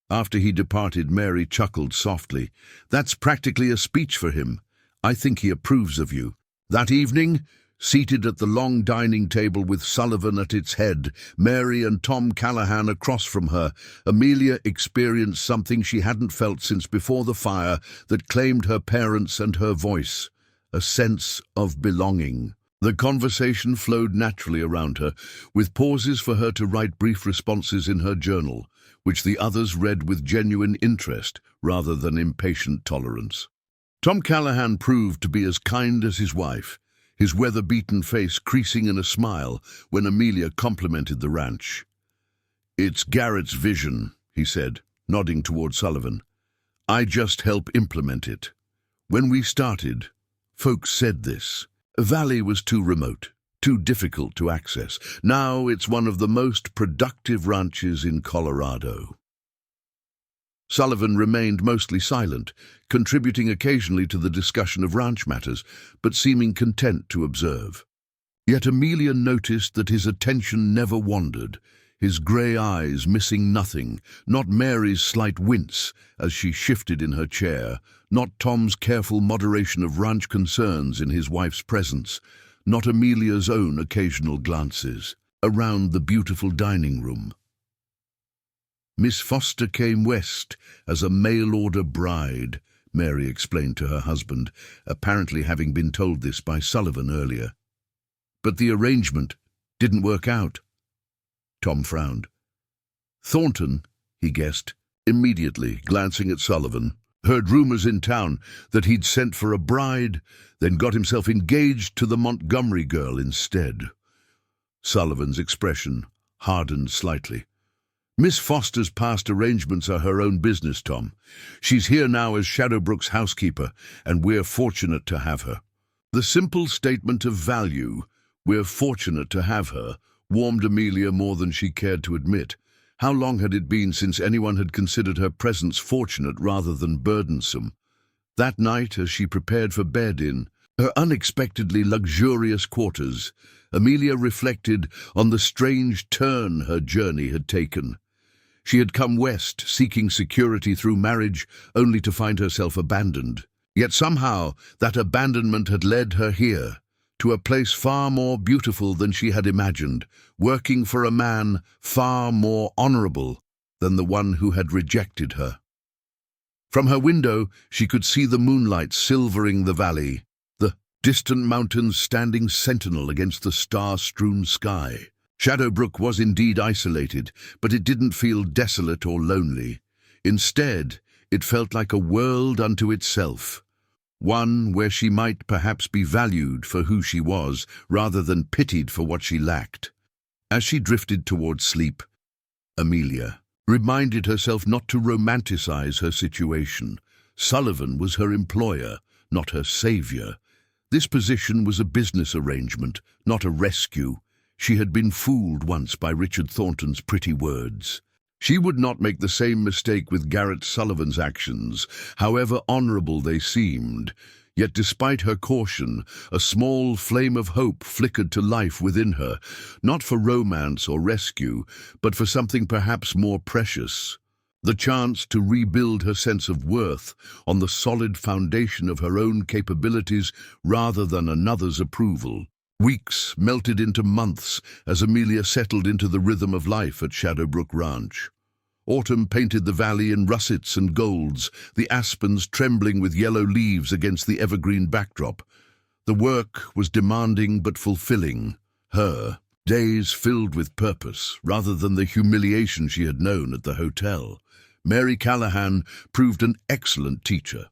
After he departed, Mary chuckled softly. "That's practically a speech for him. I think he approves of you." That evening, seated at the long dining table with Sullivan at its head, Mary and Tom Callahan across from her, Amelia experienced something she hadn't felt since before the fire that claimed her parents and her voice, a sense of belonging. The conversation flowed naturally around her, with pauses for her to write brief responses in her journal, which the others read with genuine interest rather than impatient tolerance. Tom Callahan proved to be as kind as his wife, his weather-beaten face creasing in a smile when Amelia complimented the ranch. "It's Garrett's vision," he said, nodding toward Sullivan. "I just help implement it. When we started, folks said this. Valley was too remote, too difficult to access. Now it's one of the most productive ranches in Colorado." Sullivan remained mostly silent, contributing occasionally to the discussion of ranch matters, but seeming content to observe. Yet Amelia noticed that his attention never wandered, his grey eyes missing nothing, not Mary's slight wince as she shifted in her chair, not Tom's careful moderation of ranch concerns in his wife's presence, not Amelia's own occasional glances around the beautiful dining room. "Miss Foster came west as a mail-order bride," Mary explained to her husband, apparently having been told this by Sullivan earlier. "But the arrangement didn't work out." Tom frowned. "Thornton," he guessed, immediately glancing at Sullivan, "heard rumors in town that he'd sent for a bride, then got himself engaged to the Montgomery girl instead." Sullivan's expression hardened slightly. "Miss Foster's past arrangements are her own business, Tom. She's here now as Shadowbrook's housekeeper, and we're fortunate to have her." The simple statement of value, "we're fortunate to have her," warmed Amelia more than she cared to admit. How long had it been since anyone had considered her presence fortunate rather than burdensome? That night, as she prepared for bed in her unexpectedly luxurious quarters, Amelia reflected on the strange turn her journey had taken. She had come west, seeking security through marriage, only to find herself abandoned. Yet somehow that abandonment had led her here, to a place far more beautiful than she had imagined, working for a man far more honorable than the one who had rejected her. From her window, she could see the moonlight silvering the valley, the distant mountains standing sentinel against the star-strewn sky. Shadowbrook was indeed isolated, but it didn't feel desolate or lonely. Instead, it felt like a world unto itself, one where she might perhaps be valued for who she was, rather than pitied for what she lacked. As she drifted towards sleep, Amelia reminded herself not to romanticize her situation. Sullivan was her employer, not her savior. This position was a business arrangement, not a rescue. She had been fooled once by Richard Thornton's pretty words. She would not make the same mistake with Garrett Sullivan's actions, however honorable they seemed. Yet despite her caution, a small flame of hope flickered to life within her, not for romance or rescue, but for something perhaps more precious. The chance to rebuild her sense of worth on the solid foundation of her own capabilities rather than another's approval. Weeks melted into months as Amelia settled into the rhythm of life at Shadowbrook Ranch. Autumn painted the valley in russets and golds, the aspens trembling with yellow leaves against the evergreen backdrop. The work was demanding but fulfilling. Her days filled with purpose, rather than the humiliation she had known at the hotel. Mary Callahan proved an excellent teacher,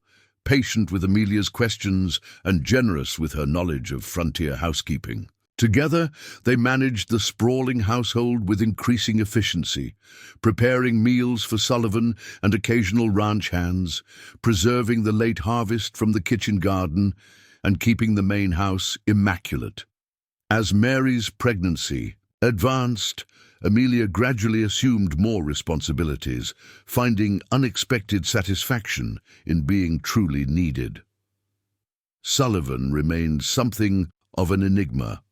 patient with Amelia's questions and generous with her knowledge of frontier housekeeping. Together, they managed the sprawling household with increasing efficiency, preparing meals for Sullivan and occasional ranch hands, preserving the late harvest from the kitchen garden, and keeping the main house immaculate. As Mary's pregnancy advanced, Amelia gradually assumed more responsibilities, finding unexpected satisfaction in being truly needed. Sullivan remained something of an enigma,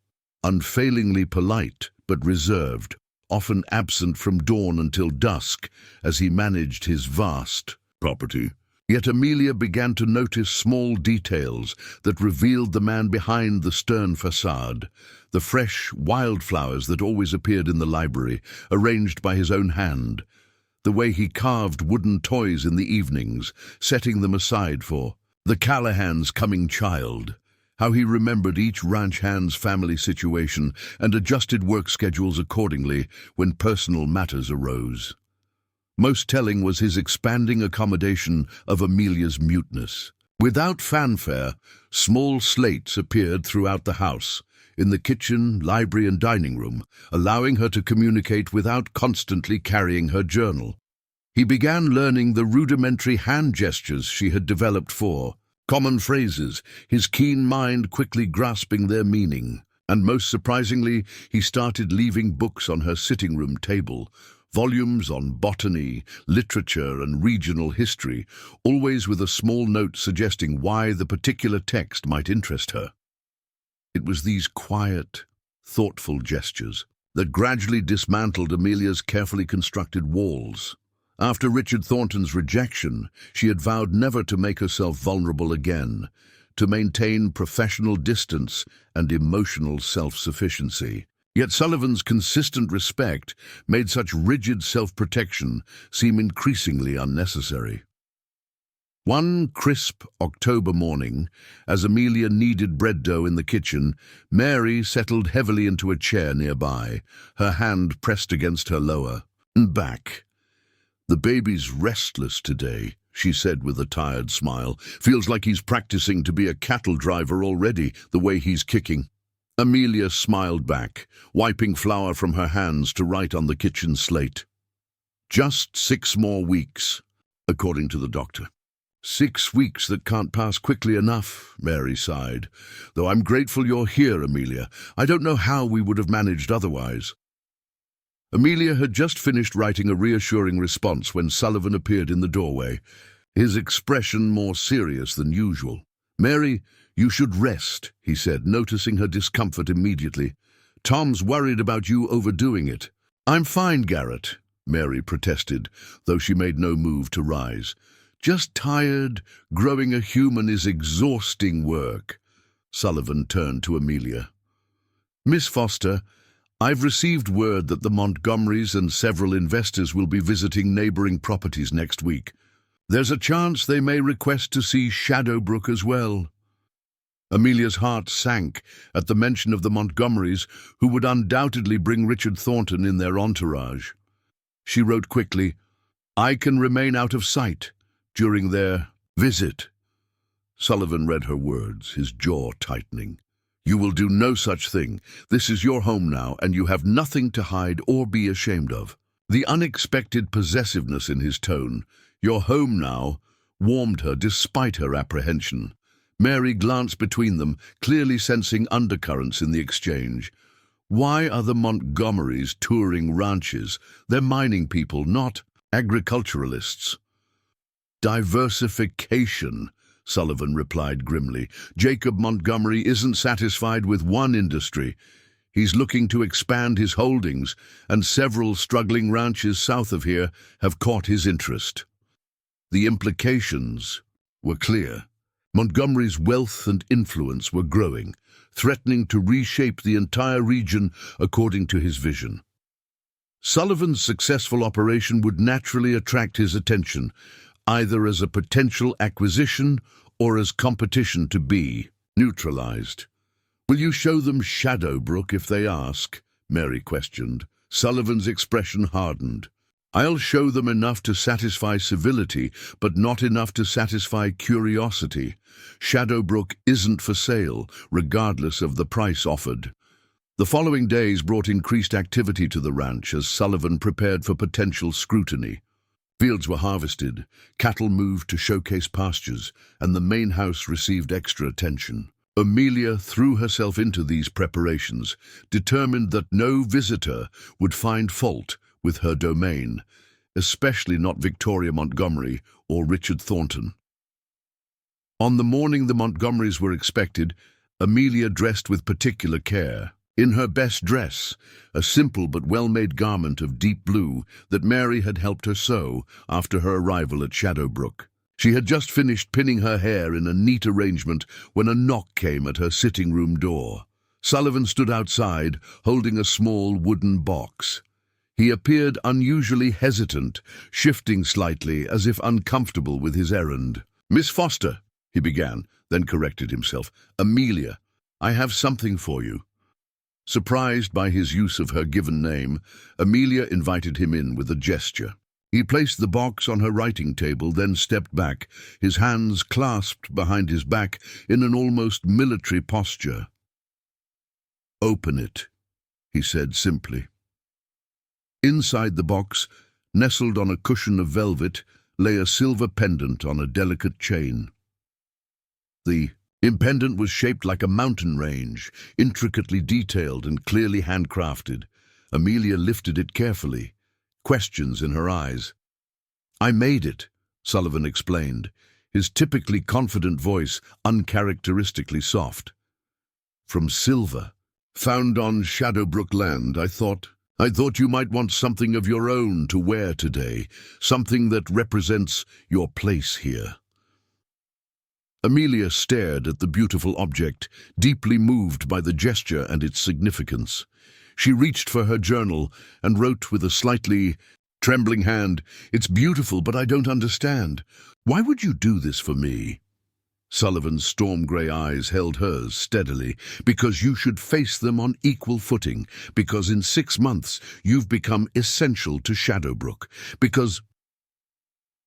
unfailingly polite but reserved, often absent from dawn until dusk as he managed his vast property. Yet Amelia began to notice small details that revealed the man behind the stern facade. The fresh wildflowers that always appeared in the library, arranged by his own hand. The way he carved wooden toys in the evenings, setting them aside for the Callahan's coming child. How he remembered each ranch hand's family situation and adjusted work schedules accordingly when personal matters arose. Most telling was his expanding accommodation of Amelia's muteness. Without fanfare, small slates appeared throughout the house, in the kitchen, library, and dining room, allowing her to communicate without constantly carrying her journal. He began learning the rudimentary hand gestures she had developed for common phrases, his keen mind quickly grasping their meaning. And most surprisingly, he started leaving books on her sitting room table, volumes on botany, literature, and regional history, always with a small note suggesting why the particular text might interest her. It was these quiet, thoughtful gestures that gradually dismantled Amelia's carefully constructed walls. After Richard Thornton's rejection, she had vowed never to make herself vulnerable again, to maintain professional distance and emotional self-sufficiency. Yet Sullivan's consistent respect made such rigid self-protection seem increasingly unnecessary. One crisp October morning, as Amelia kneaded bread dough in the kitchen, Mary settled heavily into a chair nearby, her hand pressed against her lower back. "The baby's restless today," she said with a tired smile. "Feels like he's practicing to be a cattle driver already, the way he's kicking." Amelia smiled back, wiping flour from her hands to write on the kitchen slate. "Just 6 more weeks, according to the doctor." 6 weeks that can't pass quickly enough, Mary sighed. "Though I'm grateful you're here, Amelia. I don't know how we would have managed otherwise." Amelia had just finished writing a reassuring response when Sullivan appeared in the doorway, his expression more serious than usual. "Mary, you should rest," he said, noticing her discomfort immediately. "Tom's worried about you overdoing it." "I'm fine, Garrett," Mary protested, though she made no move to rise. "Just tired. Growing a human is exhausting work." Sullivan turned to Amelia. "Miss Foster, I've received word that the Montgomerys and several investors will be visiting neighboring properties next week. There's a chance they may request to see Shadowbrook as well." Amelia's heart sank at the mention of the Montgomerys, who would undoubtedly bring Richard Thornton in their entourage. She wrote quickly, "I can remain out of sight during their visit." Sullivan read her words, his jaw tightening. "You will do no such thing. This is your home now, and you have nothing to hide or be ashamed of." The unexpected possessiveness in his tone, "your home now," warmed her despite her apprehension. Mary glanced between them, clearly sensing undercurrents in the exchange. "Why are the Montgomerys touring ranches? They're mining people, not agriculturalists." "Diversification," Sullivan replied grimly. "Jacob Montgomery isn't satisfied with one industry. He's looking to expand his holdings, and several struggling ranches south of here have caught his interest." The implications were clear. Montgomery's wealth and influence were growing, threatening to reshape the entire region according to his vision. Sullivan's successful operation would naturally attract his attention, either as a potential acquisition or as competition to be neutralized. "Will you show them Shadowbrook if they ask?" Mary questioned. Sullivan's expression hardened. "I'll show them enough to satisfy civility, but not enough to satisfy curiosity. Shadowbrook isn't for sale, regardless of the price offered." The following days brought increased activity to the ranch as Sullivan prepared for potential scrutiny. Fields were harvested, cattle moved to showcase pastures, and the main house received extra attention. Amelia threw herself into these preparations, determined that no visitor would find fault with her domain, especially not Victoria Montgomery or Richard Thornton. On the morning the Montgomerys were expected, Amelia dressed with particular care. In her best dress, a simple but well-made garment of deep blue that Mary had helped her sew after her arrival at Shadowbrook. She had just finished pinning her hair in a neat arrangement when a knock came at her sitting room door. Sullivan stood outside, holding a small wooden box. He appeared unusually hesitant, shifting slightly as if uncomfortable with his errand. "Miss Foster," he began, then corrected himself. "Amelia, I have something for you." Surprised by his use of her given name, Amelia invited him in with a gesture. He placed the box on her writing table, then stepped back, his hands clasped behind his back in an almost military posture. "Open it," he said simply. Inside the box, nestled on a cushion of velvet, lay a silver pendant on a delicate chain. The pendant was shaped like a mountain range, intricately detailed and clearly handcrafted. Amelia lifted it carefully, questions in her eyes. "I made it," Sullivan explained, his typically confident voice uncharacteristically soft. "From silver, found on Shadowbrook land. I thought you might want something of your own to wear today, something that represents your place here." Amelia stared at the beautiful object, deeply moved by the gesture and its significance. She reached for her journal and wrote with a slightly trembling hand, "It's beautiful, but I don't understand. Why would you do this for me?" Sullivan's storm-grey eyes held hers steadily. "Because you should face them on equal footing. Because in 6 months you've become essential to Shadowbrook. Because—"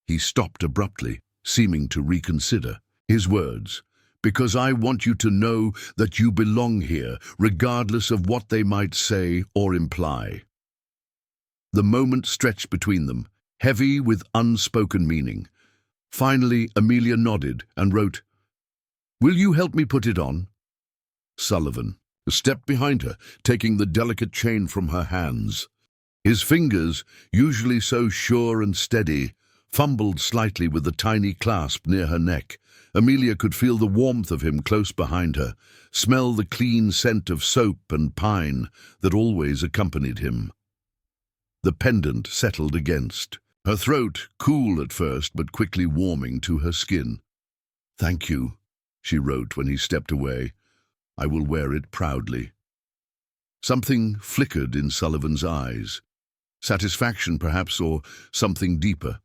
He stopped abruptly, seeming to reconsider his words. "Because I want you to know that you belong here, regardless of what they might say or imply." The moment stretched between them, heavy with unspoken meaning. Finally, Amelia nodded and wrote, "Will you help me put it on?" Sullivan stepped behind her, taking the delicate chain from her hands. His fingers, usually so sure and steady, fumbled slightly with the tiny clasp near her neck. Amelia could feel the warmth of him close behind her, smell the clean scent of soap and pine that always accompanied him. The pendant settled against her throat, cool at first but quickly warming to her skin. "Thank you," she wrote when he stepped away. "I will wear it proudly." Something flickered in Sullivan's eyes. Satisfaction, perhaps, or something deeper.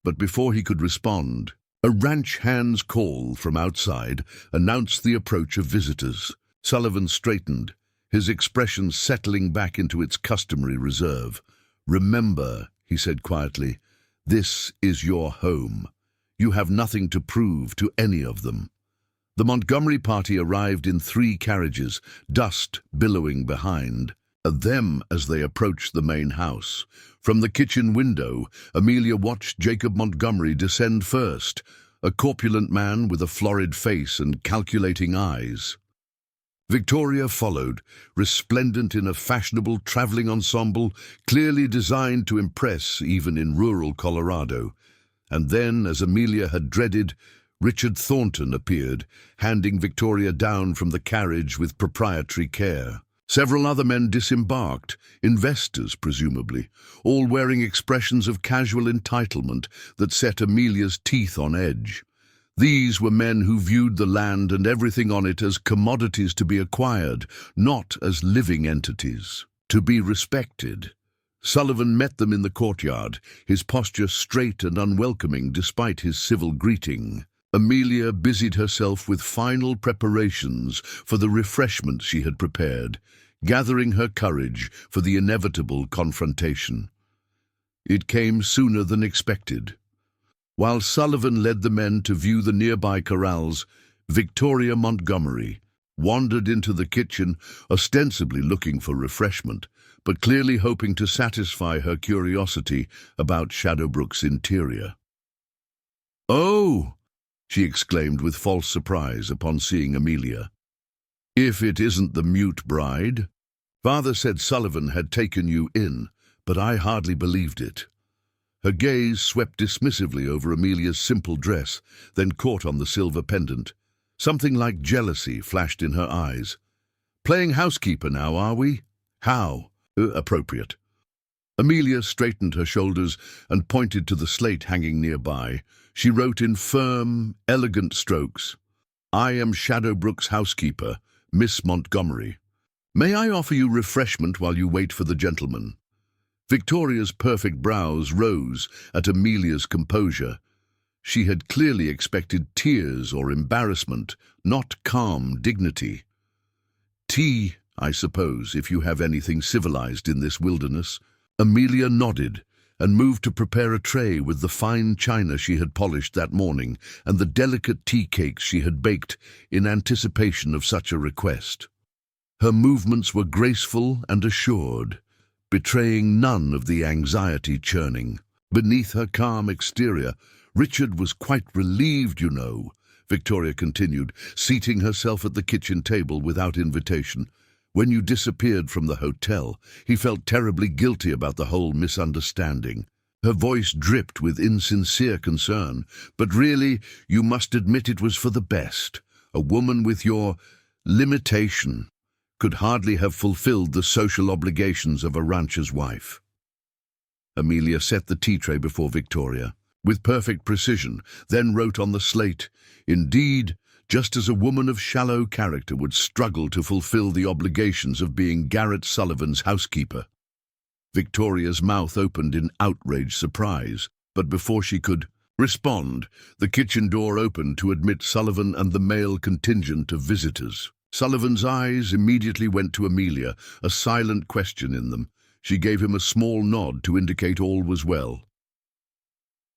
But before he could respond, a ranch hand's call from outside announced the approach of visitors. Sullivan straightened, his expression settling back into its customary reserve. "Remember," he said quietly, "this is your home. You have nothing to prove to any of them." The Montgomery party arrived in 3 carriages, dust billowing behind them as they approached the main house. From the kitchen window, Amelia watched Jacob Montgomery descend first, a corpulent man with a florid face and calculating eyes. Victoria followed, resplendent in a fashionable traveling ensemble, clearly designed to impress even in rural Colorado. And then, as Amelia had dreaded, Richard Thornton appeared, handing Victoria down from the carriage with proprietary care. Several other men disembarked, investors presumably, all wearing expressions of casual entitlement that set Amelia's teeth on edge. These were men who viewed the land and everything on it as commodities to be acquired, not as living entities, to be respected. Sullivan met them in the courtyard, his posture straight and unwelcoming despite his civil greeting. Amelia busied herself with final preparations for the refreshment she had prepared, gathering her courage for the inevitable confrontation. It came sooner than expected. While Sullivan led the men to view the nearby corrals, Victoria Montgomery wandered into the kitchen, ostensibly looking for refreshment, but clearly hoping to satisfy her curiosity about Shadowbrook's interior. "Oh!" she exclaimed with false surprise upon seeing Amelia. "If it isn't the mute bride. Father said Sullivan had taken you in, but I hardly believed it." Her gaze swept dismissively over Amelia's simple dress, then caught on the silver pendant. Something like jealousy flashed in her eyes. "Playing housekeeper now, are we? How? Appropriate." Amelia straightened her shoulders and pointed to the slate hanging nearby. She wrote in firm, elegant strokes, "I am Shadowbrook's housekeeper, Miss Montgomery. May I offer you refreshment while you wait for the gentleman?" Victoria's perfect brows rose at Amelia's composure. She had clearly expected tears or embarrassment, not calm dignity. "Tea, I suppose, if you have anything civilized in this wilderness." Amelia nodded and moved to prepare a tray with the fine china she had polished that morning and the delicate tea cakes she had baked in anticipation of such a request. Her movements were graceful and assured, betraying none of the anxiety churning. Beneath her calm exterior, "Richard was quite relieved, you know," Victoria continued, seating herself at the kitchen table without invitation. "When you disappeared from the hotel, he felt terribly guilty about the whole misunderstanding." Her voice dripped with insincere concern. "But really, you must admit it was for the best. A woman with your limitation could hardly have fulfilled the social obligations of a rancher's wife." Amelia set the tea tray before Victoria with perfect precision, then wrote on the slate, "Indeed, just as a woman of shallow character would struggle to fulfill the obligations of being Garrett Sullivan's housekeeper." Victoria's mouth opened in outraged surprise, but before she could respond, the kitchen door opened to admit Sullivan and the male contingent of visitors. Sullivan's eyes immediately went to Amelia, a silent question in them. She gave him a small nod to indicate all was well.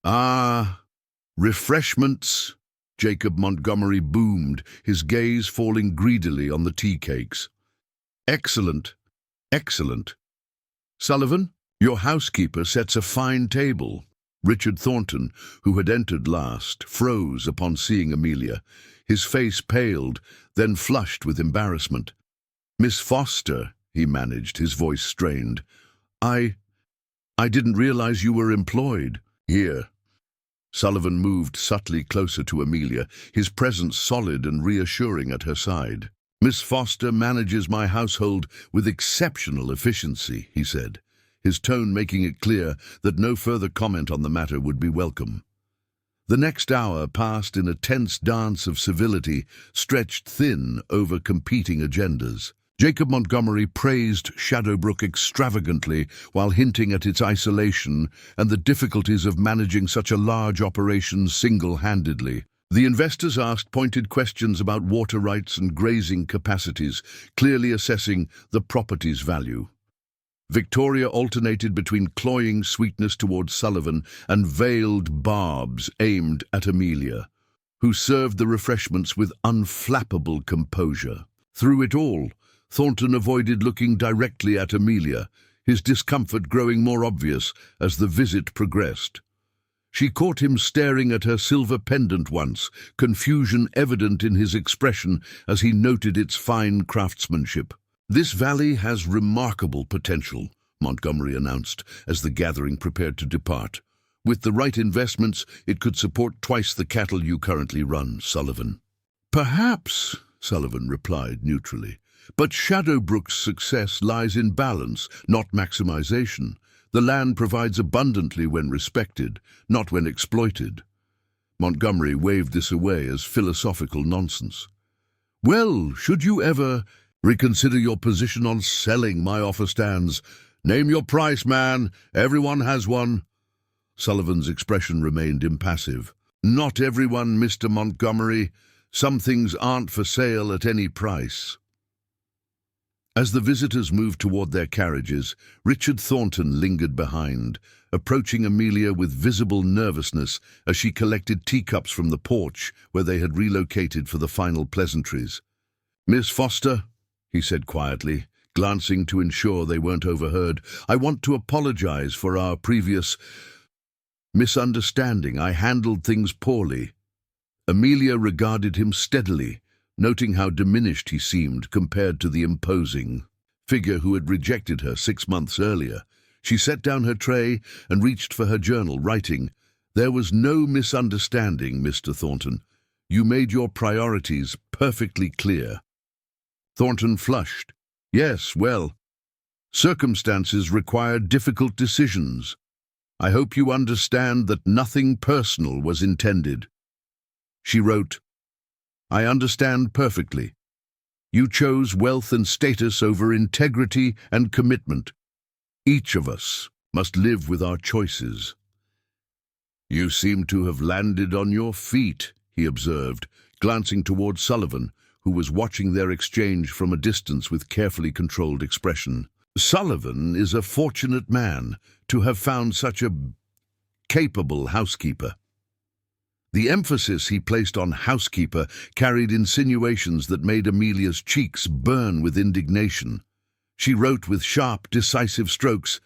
"Ah, refreshments," Jacob Montgomery boomed, his gaze falling greedily on the tea cakes. "Excellent, excellent. Sullivan, your housekeeper sets a fine table." Richard Thornton, who had entered last, froze upon seeing Amelia. His face paled, then flushed with embarrassment. "Miss Foster," he managed, his voice strained. I didn't realize you were employed here." Sullivan moved subtly closer to Amelia, his presence solid and reassuring at her side. "Miss Foster manages my household with exceptional efficiency," he said, his tone making it clear that no further comment on the matter would be welcome. The next hour passed in a tense dance of civility, stretched thin over competing agendas. Jacob Montgomery praised Shadowbrook extravagantly while hinting at its isolation and the difficulties of managing such a large operation single-handedly. The investors asked pointed questions about water rights and grazing capacities, clearly assessing the property's value. Victoria alternated between cloying sweetness towards Sullivan and veiled barbs aimed at Amelia, who served the refreshments with unflappable composure. Through it all, Thornton avoided looking directly at Amelia, his discomfort growing more obvious as the visit progressed. She caught him staring at her silver pendant once, confusion evident in his expression as he noted its fine craftsmanship. "This valley has remarkable potential," Montgomery announced as the gathering prepared to depart. "With the right investments, it could support twice the cattle you currently run, Sullivan." "Perhaps," Sullivan replied neutrally. "But Shadowbrook's success lies in balance, not maximization. The land provides abundantly when respected, not when exploited." Montgomery waved this away as philosophical nonsense. "Well, should you ever reconsider your position on selling, my offer stands. Name your price, man. Everyone has one. Sullivan's expression remained impassive. Not everyone, Mr. Montgomery. Some things aren't for sale at any price. As the visitors moved toward their carriages, Richard Thornton lingered behind, approaching Amelia with visible nervousness as she collected teacups from the porch where they had relocated for the final pleasantries. "Miss Foster," he said quietly, glancing to ensure they weren't overheard, "I want to apologize for our previous misunderstanding. I handled things poorly." Amelia regarded him steadily, noting how diminished he seemed compared to the imposing figure who had rejected her 6 months earlier. She set down her tray and reached for her journal, writing, "There was no misunderstanding, Mr. Thornton. You made your priorities perfectly clear." Thornton flushed. "Yes, well, circumstances required difficult decisions. I hope you understand that nothing personal was intended." She wrote, "I understand perfectly. You chose wealth and status over integrity and commitment. Each of us must live with our choices." "You seem to have landed on your feet," he observed, glancing toward Sullivan, who was watching their exchange from a distance with carefully controlled expression. "Sullivan is a fortunate man to have found such a capable housekeeper." The emphasis he placed on housekeeper carried insinuations that made Amelia's cheeks burn with indignation. She wrote with sharp, decisive strokes,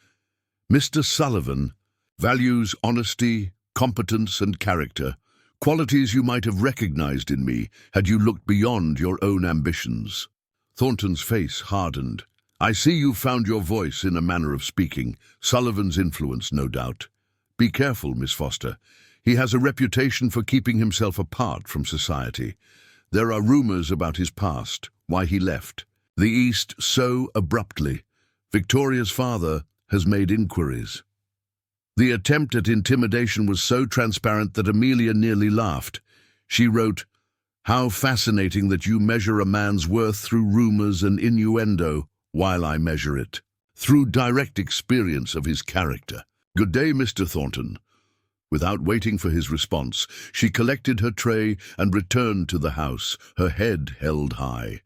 "Mr. Sullivan values honesty, competence, and character, qualities you might have recognized in me had you looked beyond your own ambitions." Thornton's face hardened. "I see you found your voice in a manner of speaking. Sullivan's influence, no doubt. Be careful, Miss Foster. He has a reputation for keeping himself apart from society. There are rumors about his past, why he left the East so abruptly. Victoria's father has made inquiries." The attempt at intimidation was so transparent that Amelia nearly laughed. She wrote, "How fascinating that you measure a man's worth through rumors and innuendo, while I measure it through direct experience of his character. Good day, Mr. Thornton." Without waiting for his response, she collected her tray and returned to the house, her head held high.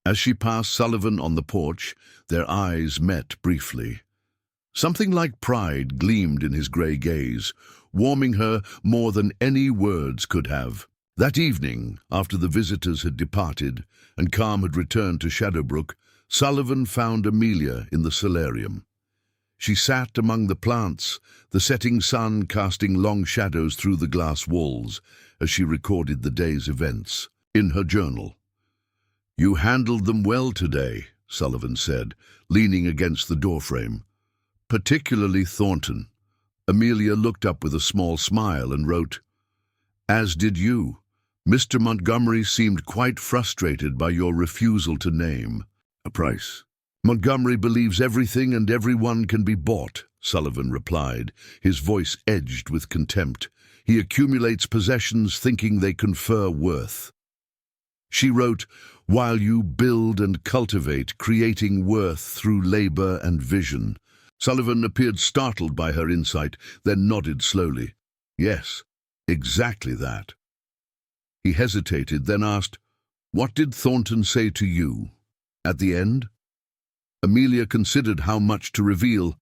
As she passed Sullivan on the porch, their eyes met briefly. Something like pride gleamed in his grey gaze, warming her more than any words could have. That evening, after the visitors had departed and calm had returned to Shadowbrook, Sullivan found Amelia in the solarium. She sat among the plants, the setting sun casting long shadows through the glass walls as she recorded the day's events in her journal. "You handled them well today," Sullivan said, leaning against the doorframe. "Particularly Thornton." Amelia looked up with a small smile and wrote, "As did you. Mr. Montgomery seemed quite frustrated by your refusal to name a price." "Montgomery believes everything and everyone can be bought," Sullivan replied, his voice edged with contempt. "He accumulates possessions thinking they confer worth." She wrote, "While you build and cultivate, creating worth through labor and vision." Sullivan appeared startled by her insight, then nodded slowly. "Yes, exactly that." He hesitated, then asked, "What did Thornton say to you at the end?" Amelia considered how much to reveal,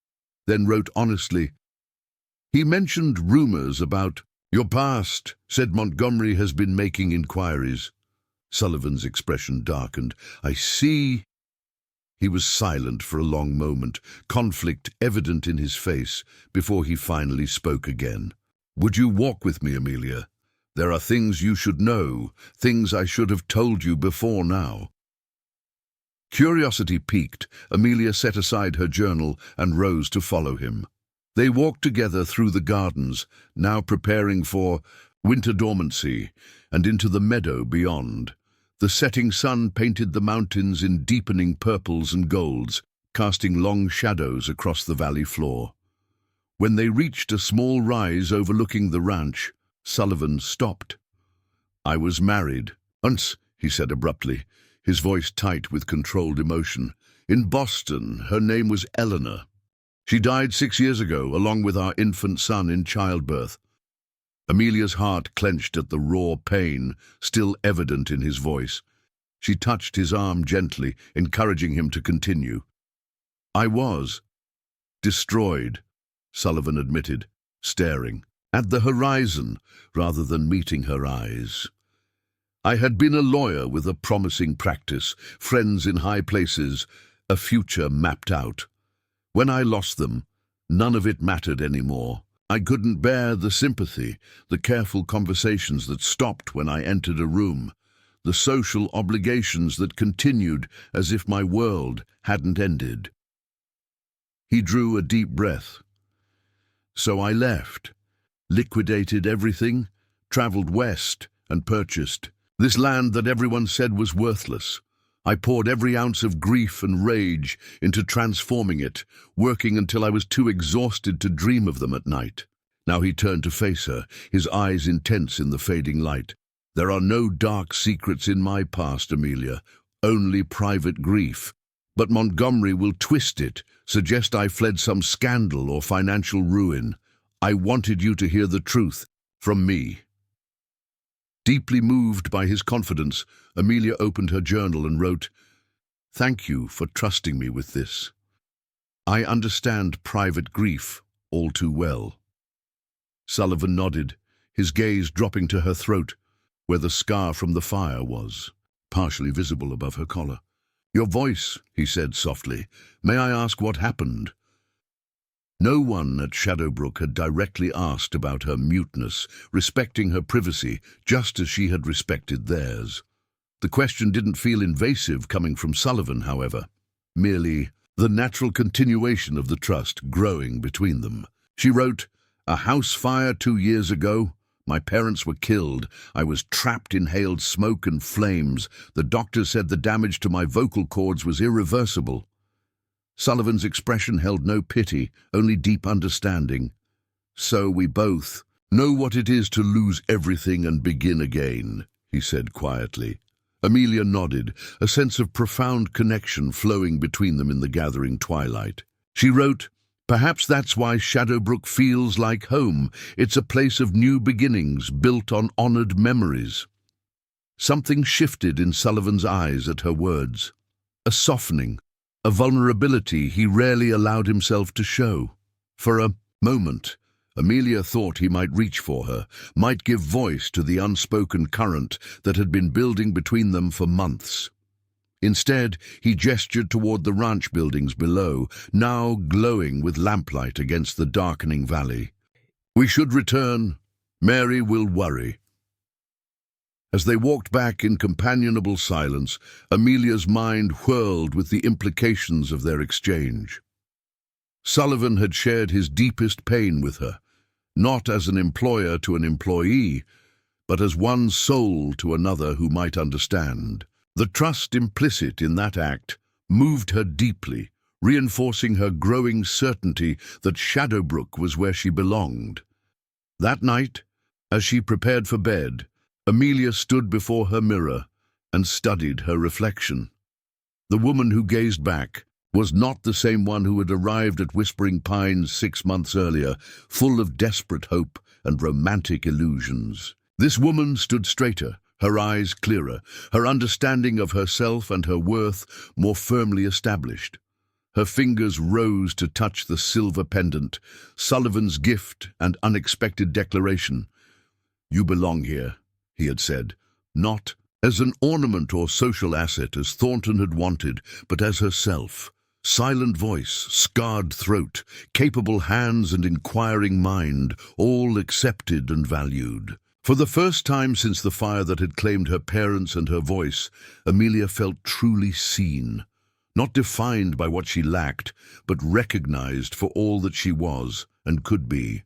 then wrote honestly, "He mentioned rumors about your past, said Montgomery has been making inquiries." Sullivan's expression darkened. "I see." He was silent for a long moment, conflict evident in his face, before he finally spoke again. "Would you walk with me, Amelia? There are things you should know, things I should have told you before now." Curiosity piqued, Amelia set aside her journal and rose to follow him. They walked together through the gardens, now preparing for winter dormancy, and into the meadow beyond. The setting sun painted the mountains in deepening purples and golds, casting long shadows across the valley floor. When they reached a small rise overlooking the ranch, Sullivan stopped. "I was married once," he said abruptly, his voice tight with controlled emotion. In Boston, her name was Eleanor. She died 6 years ago, along with our infant son in childbirth. Amelia's heart clenched at the raw pain still evident in his voice. She touched his arm gently, encouraging him to continue. I was destroyed, Sullivan admitted, staring at the horizon rather than meeting her eyes. I had been a lawyer with a promising practice, friends in high places, a future mapped out. When I lost them, none of it mattered anymore. I couldn't bear the sympathy, the careful conversations that stopped when I entered a room, the social obligations that continued as if my world hadn't ended. He drew a deep breath. So I left, liquidated everything, traveled west, and purchased this land that everyone said was worthless. I poured every ounce of grief and rage into transforming it, working until I was too exhausted to dream of them at night. Now he turned to face her, his eyes intense in the fading light. There are no dark secrets in my past, Amelia, only private grief. But Montgomery will twist it, suggest I fled some scandal or financial ruin. I wanted you to hear the truth from me. Deeply moved by his confidence, Amelia opened her journal and wrote, "Thank you for trusting me with this. I understand private grief all too well." Sullivan nodded, his gaze dropping to her throat, where the scar from the fire was, partially visible above her collar. "Your voice," he said softly. "May I ask what happened?" No one at Shadowbrook had directly asked about her muteness, respecting her privacy just as she had respected theirs. The question didn't feel invasive coming from Sullivan, however, merely the natural continuation of the trust growing between them. She wrote, "A house fire 2 years ago. My parents were killed. I was trapped in inhaled smoke and flames. The doctor said the damage to my vocal cords was irreversible." Sullivan's expression held no pity, only deep understanding. "So we both know what it is to lose everything and begin again," he said quietly. Amelia nodded, a sense of profound connection flowing between them in the gathering twilight. She wrote, "Perhaps that's why Shadowbrook feels like home. It's a place of new beginnings, built on honored memories." Something shifted in Sullivan's eyes at her words. A softening, a vulnerability he rarely allowed himself to show. For a moment, Amelia thought he might reach for her, might give voice to the unspoken current that had been building between them for months. Instead, he gestured toward the ranch buildings below, now glowing with lamplight against the darkening valley. "We should return. Mary will worry." As they walked back in companionable silence, Amelia's mind whirled with the implications of their exchange. Sullivan had shared his deepest pain with her, not as an employer to an employee, but as one soul to another who might understand. The trust implicit in that act moved her deeply, reinforcing her growing certainty that Shadowbrook was where she belonged. That night, as she prepared for bed, Amelia stood before her mirror and studied her reflection. The woman who gazed back was not the same one who had arrived at Whispering Pines 6 months earlier, full of desperate hope and romantic illusions. This woman stood straighter, her eyes clearer, her understanding of herself and her worth more firmly established. Her fingers rose to touch the silver pendant, Sullivan's gift and unexpected declaration. "You belong here," he had said, not as an ornament or social asset as Thornton had wanted, but as herself. Silent voice, scarred throat, capable hands and inquiring mind, all accepted and valued. For the first time since the fire that had claimed her parents and her voice, Amelia felt truly seen, not defined by what she lacked, but recognized for all that she was and could be.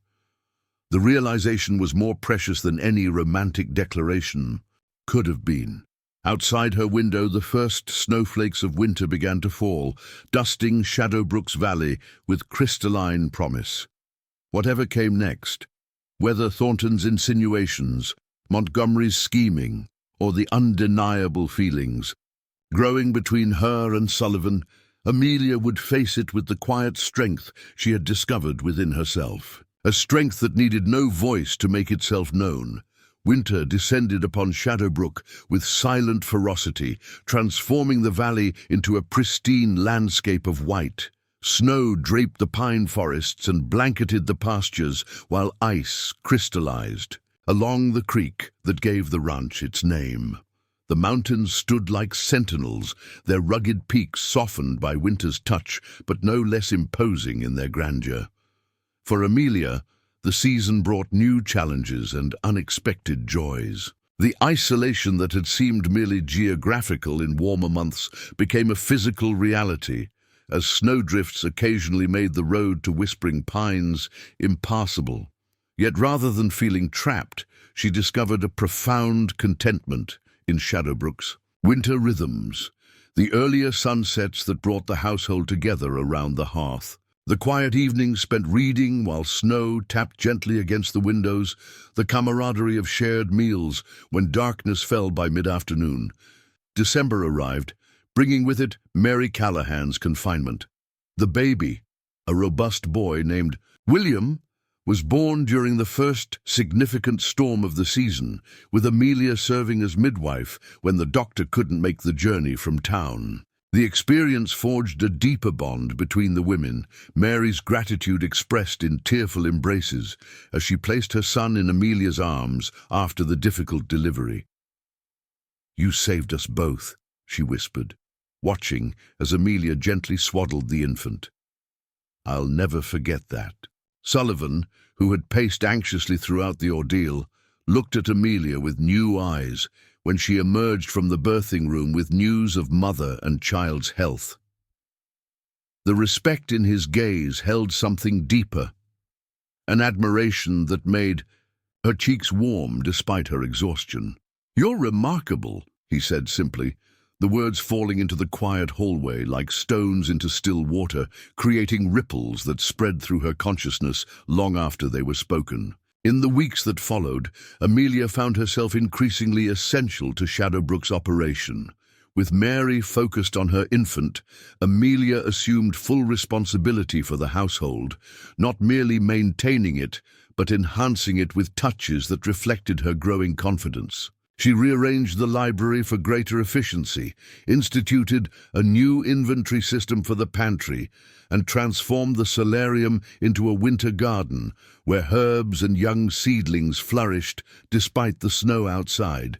The realization was more precious than any romantic declaration could have been. Outside her window, the first snowflakes of winter began to fall, dusting Shadowbrook's valley with crystalline promise. Whatever came next, whether Thornton's insinuations, Montgomery's scheming, or the undeniable feelings growing between her and Sullivan, Amelia would face it with the quiet strength she had discovered within herself, a strength that needed no voice to make itself known. Winter descended upon Shadowbrook with silent ferocity, transforming the valley into a pristine landscape of white. Snow draped the pine forests and blanketed the pastures, while ice crystallized along the creek that gave the ranch its name. The mountains stood like sentinels, their rugged peaks softened by winter's touch, but no less imposing in their grandeur. For Amelia, the season brought new challenges and unexpected joys. The isolation that had seemed merely geographical in warmer months became a physical reality, as snowdrifts occasionally made the road to Whispering Pines impassable. Yet rather than feeling trapped, she discovered a profound contentment in Shadowbrook's winter rhythms, the earlier sunsets that brought the household together around the hearth, the quiet evenings spent reading while snow tapped gently against the windows, the camaraderie of shared meals when darkness fell by mid-afternoon. December arrived, bringing with it Mary Callahan's confinement. The baby, a robust boy named William, was born during the first significant storm of the season, with Amelia serving as midwife when the doctor couldn't make the journey from town. The experience forged a deeper bond between the women, Mary's gratitude expressed in tearful embraces as she placed her son in Amelia's arms after the difficult delivery. "You saved us both," she whispered, watching as Amelia gently swaddled the infant. "I'll never forget that." Sullivan, who had paced anxiously throughout the ordeal, looked at Amelia with new eyes when she emerged from the birthing room with news of mother and child's health. The respect in his gaze held something deeper, an admiration that made her cheeks warm despite her exhaustion. "You're remarkable," he said simply, the words falling into the quiet hallway like stones into still water, creating ripples that spread through her consciousness long after they were spoken. In the weeks that followed, Amelia found herself increasingly essential to Shadowbrook's operation. With Mary focused on her infant, Amelia assumed full responsibility for the household, not merely maintaining it, but enhancing it with touches that reflected her growing confidence. She rearranged the library for greater efficiency, instituted a new inventory system for the pantry, and transformed the solarium into a winter garden where herbs and young seedlings flourished despite the snow outside.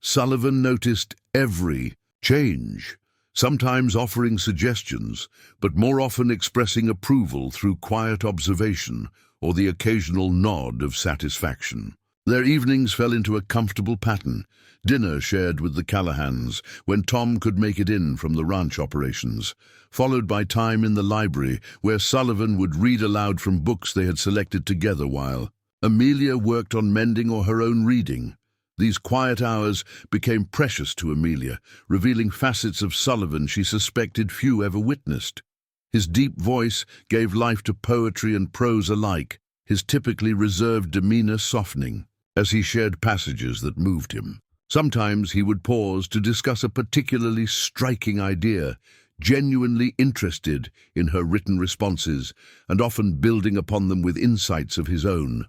Sullivan noticed every change, sometimes offering suggestions, but more often expressing approval through quiet observation or the occasional nod of satisfaction. Their evenings fell into a comfortable pattern, dinner shared with the Callahans when Tom could make it in from the ranch operations, followed by time in the library where Sullivan would read aloud from books they had selected together while Amelia worked on mending or her own reading. These quiet hours became precious to Amelia, revealing facets of Sullivan she suspected few ever witnessed. His deep voice gave life to poetry and prose alike, his typically reserved demeanor softening as he shared passages that moved him. Sometimes he would pause to discuss a particularly striking idea, genuinely interested in her written responses and often building upon them with insights of his own.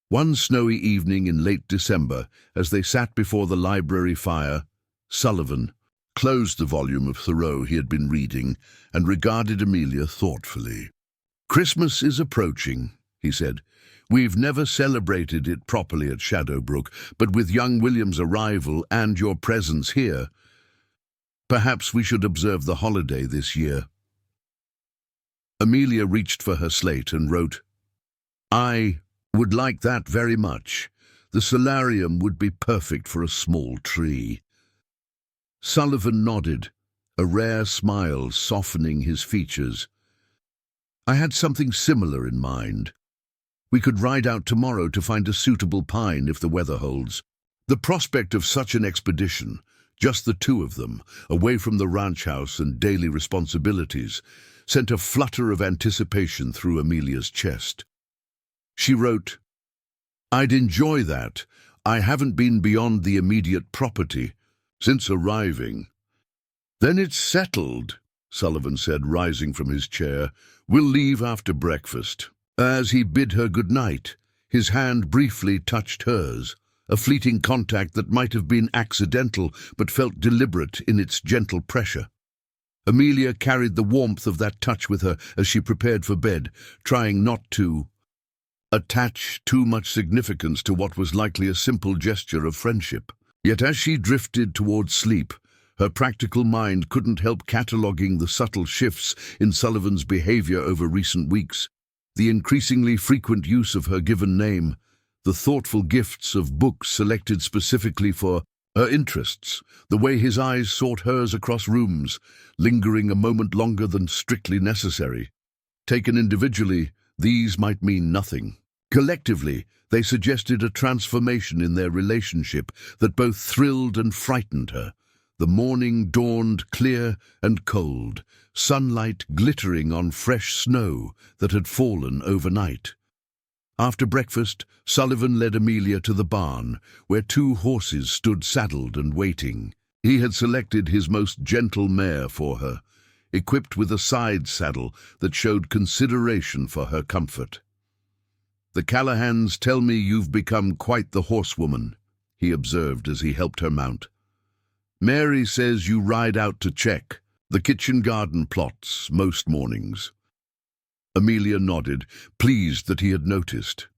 One snowy evening in late December, as they sat before the library fire, Sullivan closed the volume of Thoreau he had been reading and regarded Amelia thoughtfully. "Christmas is approaching," he said. "We've never celebrated it properly at Shadowbrook, but with young William's arrival and your presence here, perhaps we should observe the holiday this year." Amelia reached for her slate and wrote, "I would like that very much. The solarium would be perfect for a small tree." Sullivan nodded, a rare smile softening his features. "I had something similar in mind. We could ride out tomorrow to find a suitable pine if the weather holds." The prospect of such an expedition, just the two of them, away from the ranch house and daily responsibilities, sent a flutter of anticipation through Amelia's chest. She wrote, "I'd enjoy that. I haven't been beyond the immediate property since arriving." "Then it's settled," Sullivan said, rising from his chair. "We'll leave after breakfast." As he bid her good night, his hand briefly touched hers, a fleeting contact that might have been accidental but felt deliberate in its gentle pressure. Amelia carried the warmth of that touch with her as she prepared for bed, trying not to attach too much significance to what was likely a simple gesture of friendship. Yet as she drifted towards sleep, her practical mind couldn't help cataloguing the subtle shifts in Sullivan's behavior over recent weeks, the increasingly frequent use of her given name, the thoughtful gifts of books selected specifically for her interests, the way his eyes sought hers across rooms, lingering a moment longer than strictly necessary. Taken individually, these might mean nothing. Collectively, they suggested a transformation in their relationship that both thrilled and frightened her. The morning dawned clear and cold, sunlight glittering on fresh snow that had fallen overnight. After breakfast, Sullivan led Amelia to the barn, where 2 horses stood saddled and waiting. He had selected his most gentle mare for her, equipped with a side saddle that showed consideration for her comfort. "The Callahans tell me you've become quite the horsewoman," he observed as he helped her mount. "Mary says you ride out to check the kitchen garden plots most mornings." Amelia nodded, pleased that he had noticed.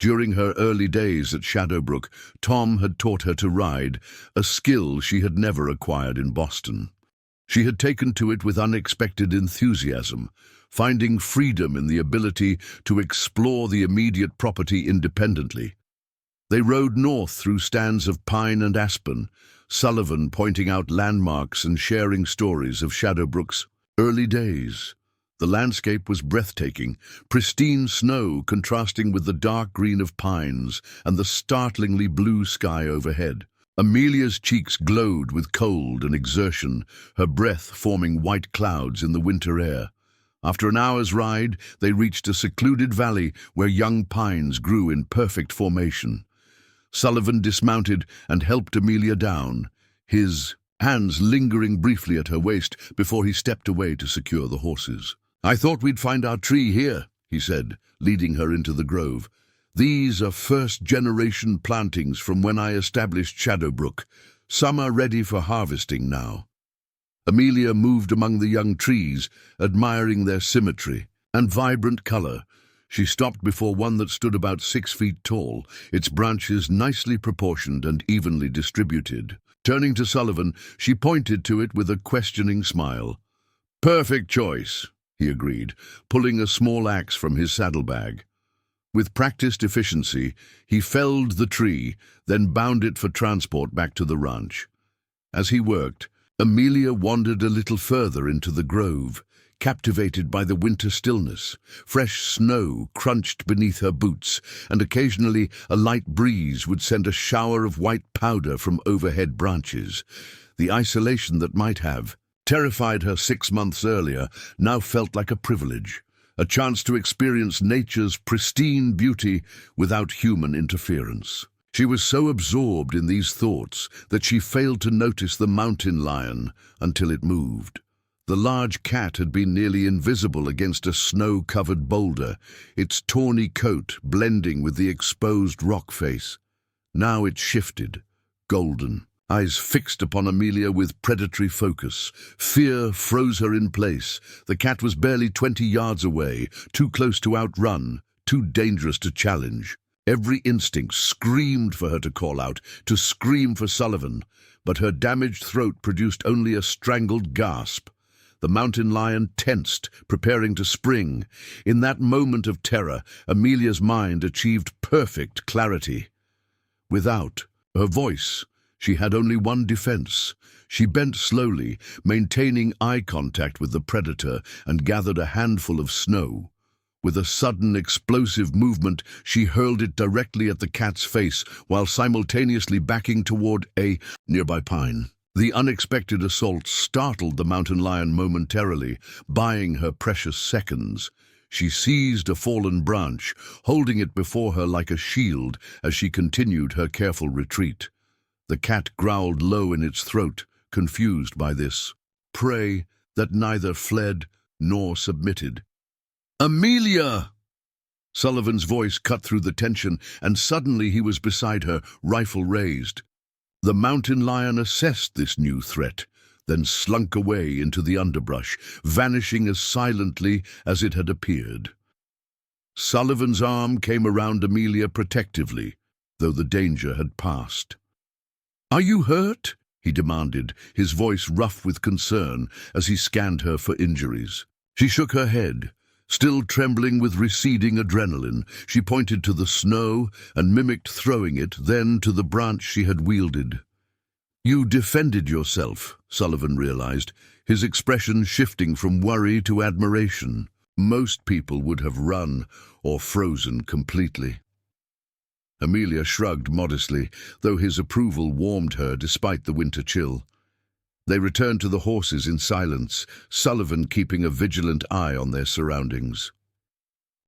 During her early days at Shadowbrook, Tom had taught her to ride, a skill she had never acquired in Boston. She had taken to it with unexpected enthusiasm, finding freedom in the ability to explore the immediate property independently. They rode north through stands of pine and aspen, Sullivan pointing out landmarks and sharing stories of Shadowbrook's early days. The landscape was breathtaking, pristine snow contrasting with the dark green of pines and the startlingly blue sky overhead. Amelia's cheeks glowed with cold and exertion, her breath forming white clouds in the winter air. After an hour's ride, they reached a secluded valley where young pines grew in perfect formation. Sullivan dismounted and helped Amelia down, his hands lingering briefly at her waist before he stepped away to secure the horses. "I thought we'd find our tree here," he said, leading her into the grove. "These are first-generation plantings from when I established Shadowbrook. Some are ready for harvesting now." Amelia moved among the young trees, admiring their symmetry and vibrant color. She stopped before one that stood about 6 feet tall, its branches nicely proportioned and evenly distributed. Turning to Sullivan, she pointed to it with a questioning smile. "Perfect choice," he agreed, pulling a small axe from his saddlebag. With practiced efficiency, he felled the tree, then bound it for transport back to the ranch. As he worked, Amelia wandered a little further into the grove, captivated by the winter stillness. Fresh snow crunched beneath her boots, and occasionally a light breeze would send a shower of white powder from overhead branches. The isolation that might have terrified her 6 months earlier now felt like a privilege, a chance to experience nature's pristine beauty without human interference. She was so absorbed in these thoughts that she failed to notice the mountain lion until it moved. The large cat had been nearly invisible against a snow-covered boulder, its tawny coat blending with the exposed rock face. Now it shifted, golden, eyes fixed upon Amelia with predatory focus. Fear froze her in place. The cat was barely 20 yards away, too close to outrun, too dangerous to challenge. Every instinct screamed for her to call out, to scream for Sullivan, but her damaged throat produced only a strangled gasp. The mountain lion tensed, preparing to spring. In that moment of terror, Amelia's mind achieved perfect clarity. Without her voice, she had only one defense. She bent slowly, maintaining eye contact with the predator, and gathered a handful of snow. With a sudden, explosive movement, she hurled it directly at the cat's face, while simultaneously backing toward a nearby pine. The unexpected assault startled the mountain lion momentarily, buying her precious seconds. She seized a fallen branch, holding it before her like a shield as she continued her careful retreat. The cat growled low in its throat, confused by this prey that neither fled nor submitted. "Amelia!" Sullivan's voice cut through the tension, and suddenly he was beside her, rifle raised. The mountain lion assessed this new threat, then slunk away into the underbrush, vanishing as silently as it had appeared. Sullivan's arm came around Amelia protectively, though the danger had passed. "Are you hurt?" he demanded, his voice rough with concern as he scanned her for injuries. She shook her head. Still trembling with receding adrenaline, she pointed to the snow and mimicked throwing it, then to the branch she had wielded. "You defended yourself," Sullivan realized, his expression shifting from worry to admiration. Most people would have run or frozen completely. Amelia shrugged modestly, though his approval warmed her despite the winter chill. They returned to the horses in silence, Sullivan keeping a vigilant eye on their surroundings.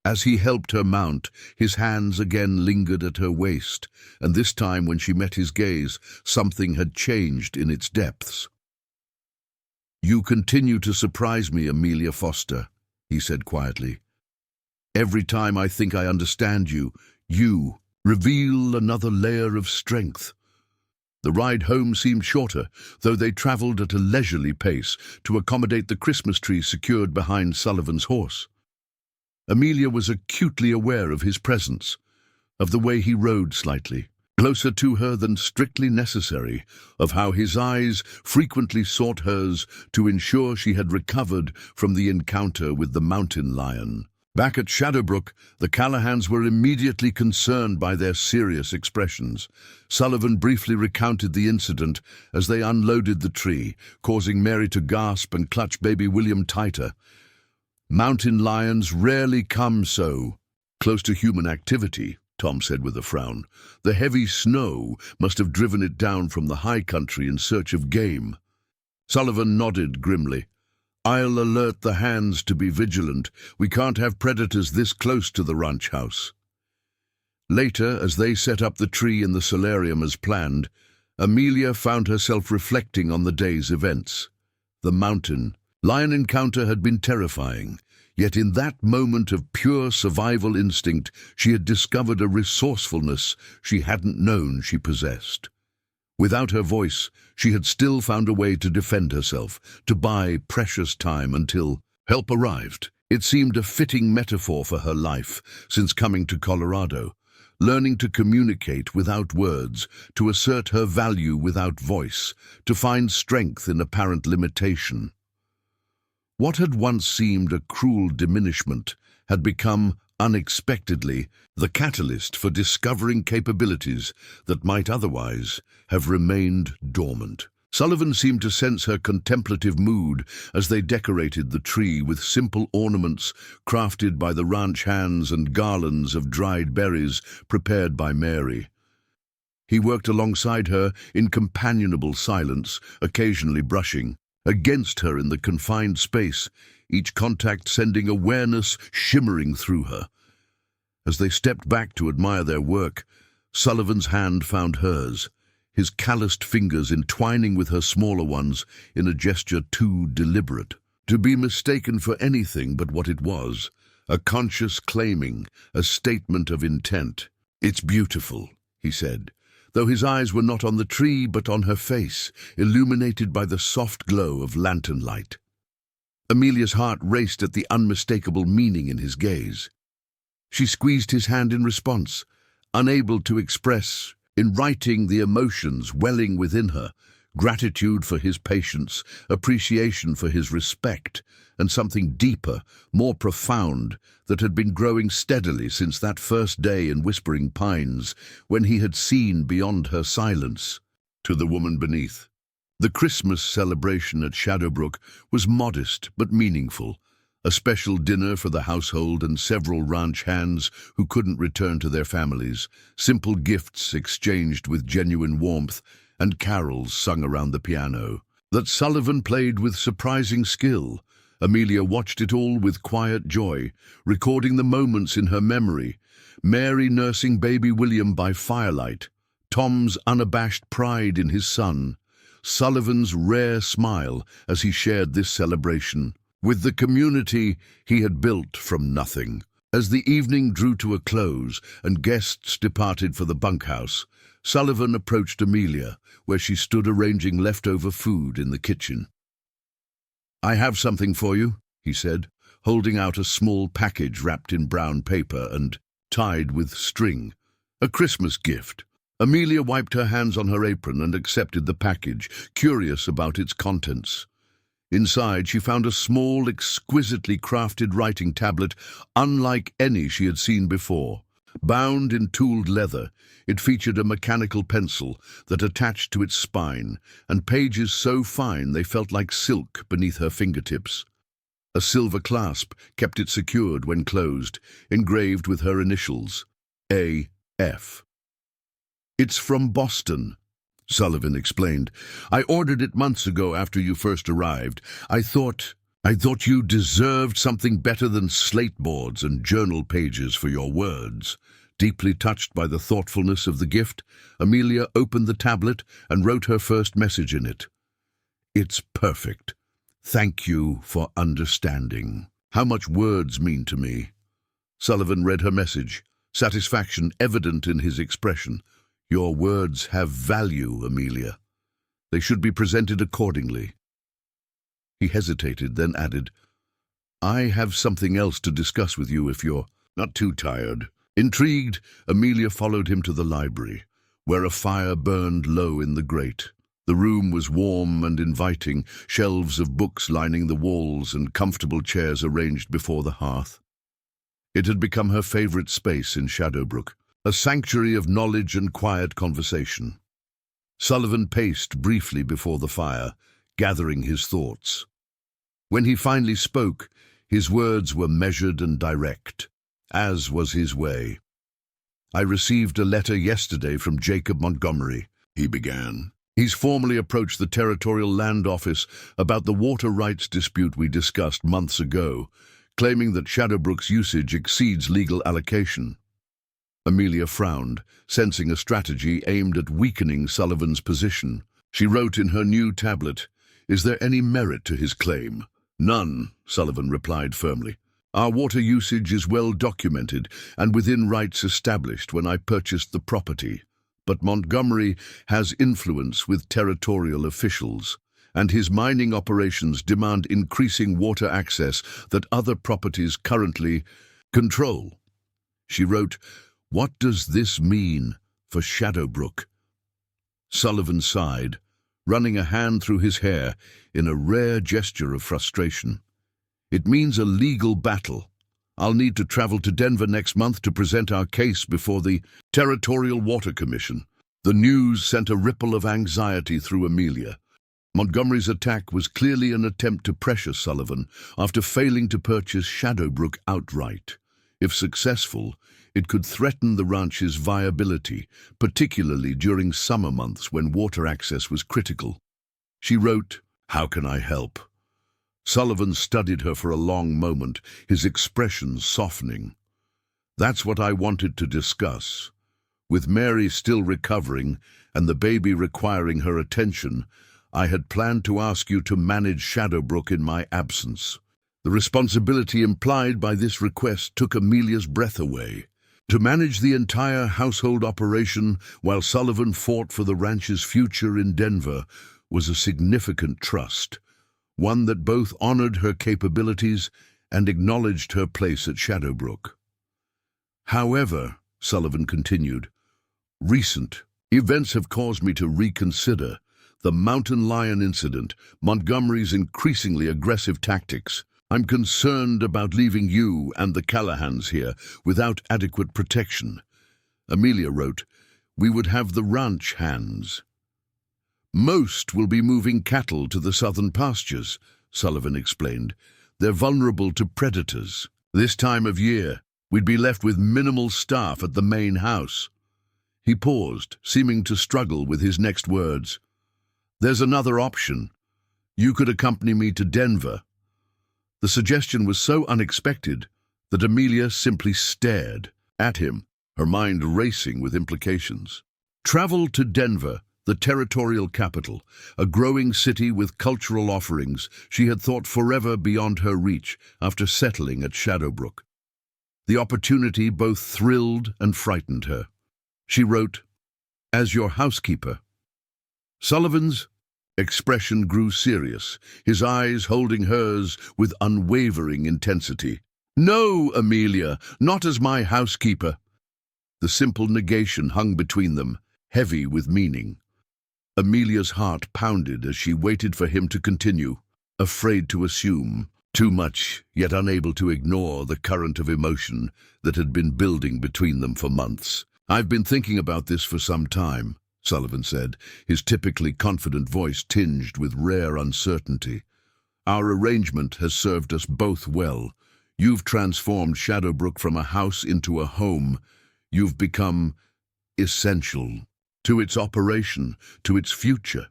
As he helped her mount, his hands again lingered at her waist, and this time when she met his gaze, something had changed in its depths. "You continue to surprise me, Amelia Foster," he said quietly. "Every time I think I understand you, you reveal another layer of strength." The ride home seemed shorter, though they traveled at a leisurely pace to accommodate the Christmas tree secured behind Sullivan's horse. Amelia was acutely aware of his presence, of the way he rode slightly, closer to her than strictly necessary, of how his eyes frequently sought hers to ensure she had recovered from the encounter with the mountain lion. Back at Shadowbrook, the Callahans were immediately concerned by their serious expressions. Sullivan briefly recounted the incident as they unloaded the tree, causing Mary to gasp and clutch baby William tighter. "Mountain lions rarely come so close to human activity," Tom said with a frown. "The heavy snow must have driven it down from the high country in search of game." Sullivan nodded grimly. "I'll alert the hands to be vigilant. We can't have predators this close to the ranch house." Later, as they set up the tree in the solarium as planned, Amelia found herself reflecting on the day's events. The mountain lion encounter had been terrifying, yet in that moment of pure survival instinct, she had discovered a resourcefulness she hadn't known she possessed. Without her voice, she had still found a way to defend herself, to buy precious time until help arrived. It seemed a fitting metaphor for her life since coming to Colorado, learning to communicate without words, to assert her value without voice, to find strength in apparent limitation. What had once seemed a cruel diminishment had become, unexpectedly, the catalyst for discovering capabilities that might otherwise have remained dormant. Sullivan seemed to sense her contemplative mood as they decorated the tree with simple ornaments crafted by the ranch hands and garlands of dried berries prepared by Mary. He worked alongside her in companionable silence, occasionally brushing against her in the confined space, each contact sending awareness shimmering through her. As they stepped back to admire their work, Sullivan's hand found hers, his calloused fingers entwining with her smaller ones in a gesture too deliberate to be mistaken for anything but what it was, a conscious claiming, a statement of intent. "It's beautiful," he said, though his eyes were not on the tree but on her face, illuminated by the soft glow of lantern light. Amelia's heart raced at the unmistakable meaning in his gaze. She squeezed his hand in response, unable to express in writing the emotions welling within her, gratitude for his patience, appreciation for his respect, and something deeper, more profound, that had been growing steadily since that first day in Whispering Pines, when he had seen beyond her silence to the woman beneath. The Christmas celebration at Shadowbrook was modest but meaningful, a special dinner for the household and several ranch hands who couldn't return to their families, simple gifts exchanged with genuine warmth, and carols sung around the piano that Sullivan played with surprising skill. Amelia watched it all with quiet joy, recording the moments in her memory, Mary nursing baby William by firelight, Tom's unabashed pride in his son, Sullivan's rare smile as he shared this celebration with the community he had built from nothing. As the evening drew to a close and guests departed for the bunkhouse, Sullivan approached Amelia, where she stood arranging leftover food in the kitchen. "I have something for you," he said, holding out a small package wrapped in brown paper and tied with string. A Christmas gift. Amelia wiped her hands on her apron and accepted the package, curious about its contents. Inside, she found a small, exquisitely crafted writing tablet, unlike any she had seen before. Bound in tooled leather, it featured a mechanical pencil that attached to its spine, and pages so fine they felt like silk beneath her fingertips. A silver clasp kept it secured when closed, engraved with her initials, A.F. "It's from Boston," Sullivan explained. "I ordered it months ago after you first arrived. I thought you deserved something better than slate boards and journal pages for your words." Deeply touched by the thoughtfulness of the gift, Amelia opened the tablet and wrote her first message in it. "It's perfect. Thank you for understanding how much words mean to me." Sullivan read her message, satisfaction evident in his expression. "Your words have value, Amelia. They should be presented accordingly." He hesitated, then added, "I have something else to discuss with you if you're not too tired." Intrigued, Amelia followed him to the library, where a fire burned low in the grate. The room was warm and inviting, shelves of books lining the walls and comfortable chairs arranged before the hearth. It had become her favorite space in Shadowbrook, a sanctuary of knowledge and quiet conversation. Sullivan paced briefly before the fire, gathering his thoughts. When he finally spoke, his words were measured and direct, as was his way. "I received a letter yesterday from Jacob Montgomery," he began. "He's formally approached the Territorial Land Office about the water rights dispute we discussed months ago, claiming that Shadowbrook's usage exceeds legal allocation." Amelia frowned, sensing a strategy aimed at weakening Sullivan's position. She wrote in her new tablet, "Is there any merit to his claim?" "None," Sullivan replied firmly. "Our water usage is well documented and within rights established when I purchased the property. But Montgomery has influence with territorial officials, and his mining operations demand increasing water access that other properties currently control." She wrote, "What does this mean for Shadowbrook?" Sullivan sighed, running a hand through his hair in a rare gesture of frustration. "It means a legal battle. I'll need to travel to Denver next month to present our case before the Territorial Water Commission." The news sent a ripple of anxiety through Amelia. Montgomery's attack was clearly an attempt to pressure Sullivan after failing to purchase Shadowbrook outright. If successful, it could threaten the ranch's viability, particularly during summer months when water access was critical. She wrote, "How can I help?" Sullivan studied her for a long moment, his expression softening. "That's what I wanted to discuss. With Mary still recovering and the baby requiring her attention, I had planned to ask you to manage Shadowbrook in my absence." The responsibility implied by this request took Amelia's breath away. To manage the entire household operation while Sullivan fought for the ranch's future in Denver was a significant trust, one that both honored her capabilities and acknowledged her place at Shadowbrook. "However," Sullivan continued, "recent events have caused me to reconsider the mountain lion incident, Montgomery's increasingly aggressive tactics. I'm concerned about leaving you and the Callahans here without adequate protection." Amelia wrote, "We would have the ranch hands." "Most will be moving cattle to the southern pastures," Sullivan explained. "They're vulnerable to predators. This time of year, we'd be left with minimal staff at the main house." He paused, seeming to struggle with his next words. "There's another option. You could accompany me to Denver." The suggestion was so unexpected that Amelia simply stared at him, her mind racing with implications. "Travel to Denver," the territorial capital, a growing city with cultural offerings she had thought forever beyond her reach after settling at Shadowbrook. The opportunity both thrilled and frightened her. She wrote, "As your housekeeper." Sullivan's expression grew serious, his eyes holding hers with unwavering intensity. "No, Amelia, not as my housekeeper." The simple negation hung between them, heavy with meaning. Amelia's heart pounded as she waited for him to continue, afraid to assume too much, yet unable to ignore the current of emotion that had been building between them for months. "I've been thinking about this for some time," Sullivan said, his typically confident voice tinged with rare uncertainty. "Our arrangement has served us both well. You've transformed Shadowbrook from a house into a home. You've become essential to its operation, to its future."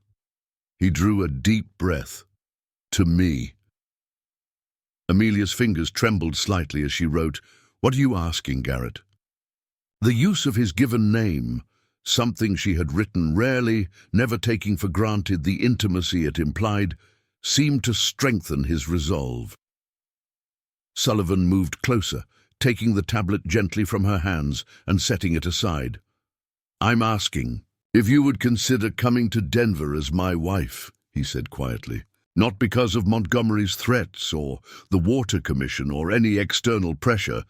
He drew a deep breath. "To me." Amelia's fingers trembled slightly as she wrote, "What are you asking, Garrett?" The use of his given name, something she had written rarely, never taking for granted the intimacy it implied, seemed to strengthen his resolve. Sullivan moved closer, taking the tablet gently from her hands and setting it aside. "I'm asking if you would consider coming to Denver as my wife," he said quietly. "Not because of Montgomery's threats or the Water Commission or any external pressure,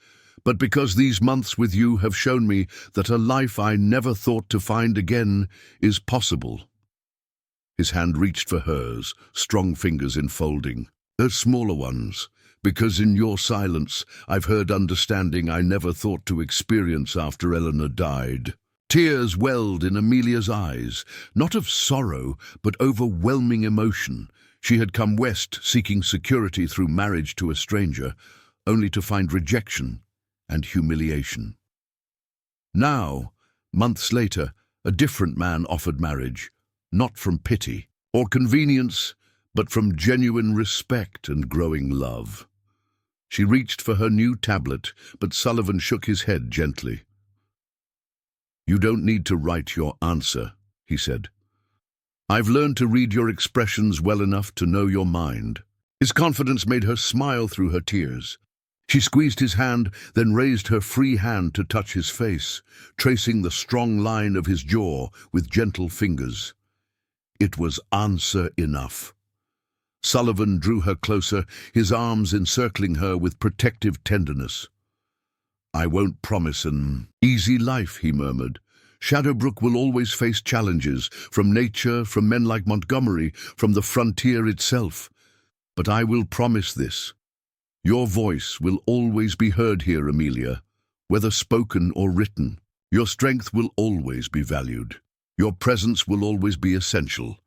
but because these months with you have shown me that a life I never thought to find again is possible." His hand reached for hers, strong fingers enfolding, her smaller ones. "Because in your silence I've heard understanding I never thought to experience after Eleanor died." Tears welled in Amelia's eyes, not of sorrow, but overwhelming emotion. She had come west seeking security through marriage to a stranger, only to find rejection and humiliation. Now, months later, a different man offered marriage, not from pity or convenience, but from genuine respect and growing love. She reached for her new tablet, but Sullivan shook his head gently. "You don't need to write your answer," he said. "I've learned to read your expressions well enough to know your mind." His confidence made her smile through her tears. She squeezed his hand, then raised her free hand to touch his face, tracing the strong line of his jaw with gentle fingers. It was answer enough. Sullivan drew her closer, his arms encircling her with protective tenderness. "I won't promise an easy life," he murmured. "Shadowbrook will always face challenges, from nature, from men like Montgomery, from the frontier itself. But I will promise this. Your voice will always be heard here, Amelia, whether spoken or written. Your strength will always be valued. Your presence will always be essential."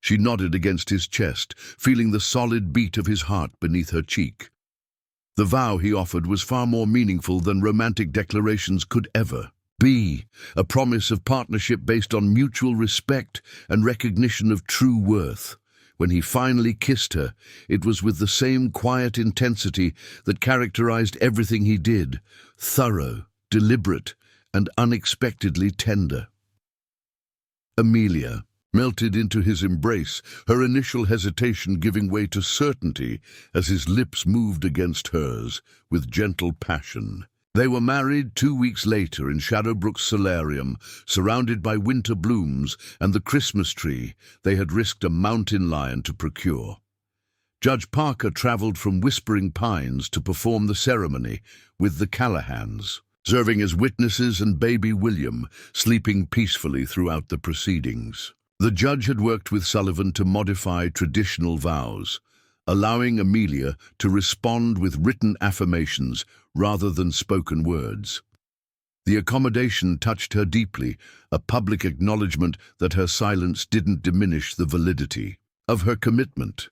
She nodded against his chest, feeling the solid beat of his heart beneath her cheek. The vow he offered was far more meaningful than romantic declarations could ever be, a promise of partnership based on mutual respect and recognition of true worth. When he finally kissed her, it was with the same quiet intensity that characterized everything he did, thorough, deliberate, and unexpectedly tender. Amelia melted into his embrace, her initial hesitation giving way to certainty as his lips moved against hers with gentle passion. They were married 2 weeks later in Shadowbrook's solarium, surrounded by winter blooms and the Christmas tree they had risked a mountain lion to procure. Judge Parker traveled from Whispering Pines to perform the ceremony with the Callahans, serving as witnesses, and baby William sleeping peacefully throughout the proceedings. The judge had worked with Sullivan to modify traditional vows, allowing Amelia to respond with written affirmations rather than spoken words. The accommodation touched her deeply, a public acknowledgement that her silence didn't diminish the validity of her commitment.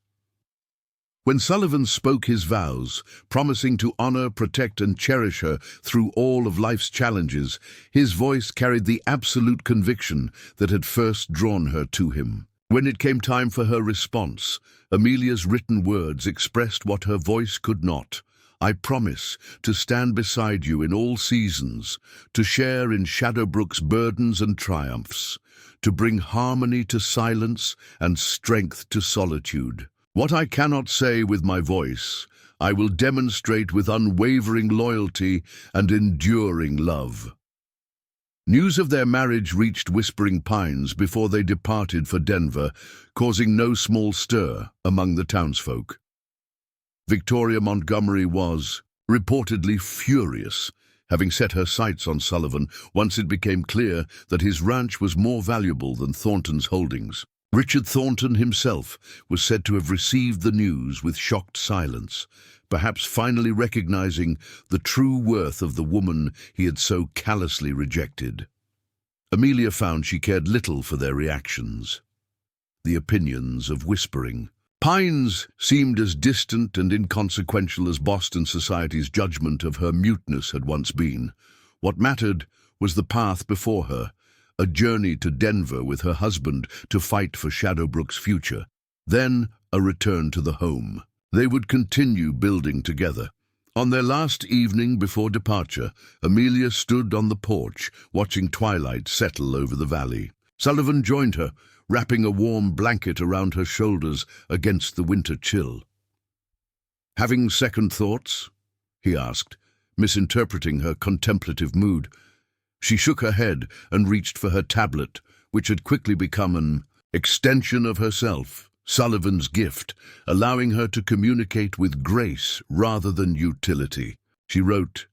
When Sullivan spoke his vows, promising to honor, protect, and cherish her through all of life's challenges, his voice carried the absolute conviction that had first drawn her to him. When it came time for her response, Amelia's written words expressed what her voice could not: I promise to stand beside you in all seasons, to share in Shadowbrook's burdens and triumphs, to bring harmony to silence and strength to solitude. What I cannot say with my voice, I will demonstrate with unwavering loyalty and enduring love." News of their marriage reached Whispering Pines before they departed for Denver, causing no small stir among the townsfolk. Victoria Montgomery was reportedly furious, having set her sights on Sullivan once it became clear that his ranch was more valuable than Thornton's holdings. Richard Thornton himself was said to have received the news with shocked silence, perhaps finally recognizing the true worth of the woman he had so callously rejected. Amelia found she cared little for their reactions. The opinions of Whispering Pines seemed as distant and inconsequential as Boston society's judgment of her muteness had once been. What mattered was the path before her, a journey to Denver with her husband to fight for Shadowbrook's future, then a return to the home. They would continue building together. On their last evening before departure, Amelia stood on the porch, watching twilight settle over the valley. Sullivan joined her, wrapping a warm blanket around her shoulders against the winter chill. "Having second thoughts?" he asked, misinterpreting her contemplative mood. She shook her head and reached for her tablet, which had quickly become an extension of herself, Sullivan's gift, allowing her to communicate with grace rather than utility. She wrote,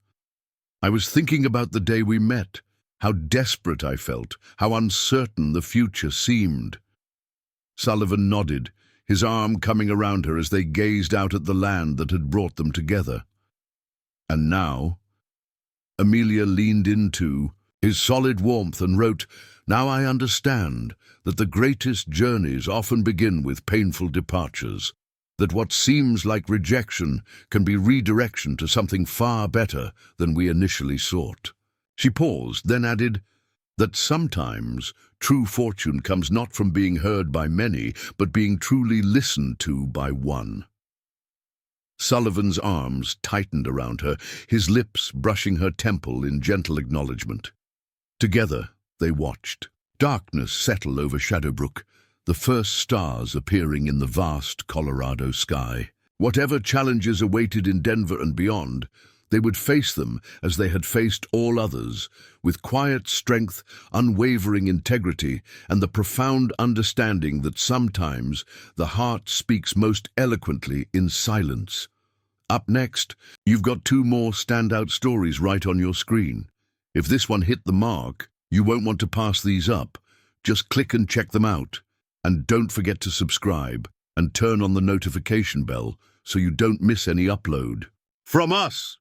"I was thinking about the day we met, how desperate I felt, how uncertain the future seemed." Sullivan nodded, his arm coming around her as they gazed out at the land that had brought them together. "And now?" Amelia leaned into his solid warmth and wrote, "Now I understand that the greatest journeys often begin with painful departures, that what seems like rejection can be redirection to something far better than we initially sought." She paused, then added, "that sometimes true fortune comes not from being heard by many, but being truly listened to by one." Sullivan's arms tightened around her, his lips brushing her temple in gentle acknowledgement. Together they watched. Darkness settled over Shadowbrook, the first stars appearing in the vast Colorado sky. Whatever challenges awaited in Denver and beyond, they would face them as they had faced all others, with quiet strength, unwavering integrity, and the profound understanding that sometimes the heart speaks most eloquently in silence. Up next, you've got two more standout stories right on your screen. If this one hit the mark, you won't want to pass these up. Just click and check them out. And don't forget to subscribe and turn on the notification bell so you don't miss any upload. From us!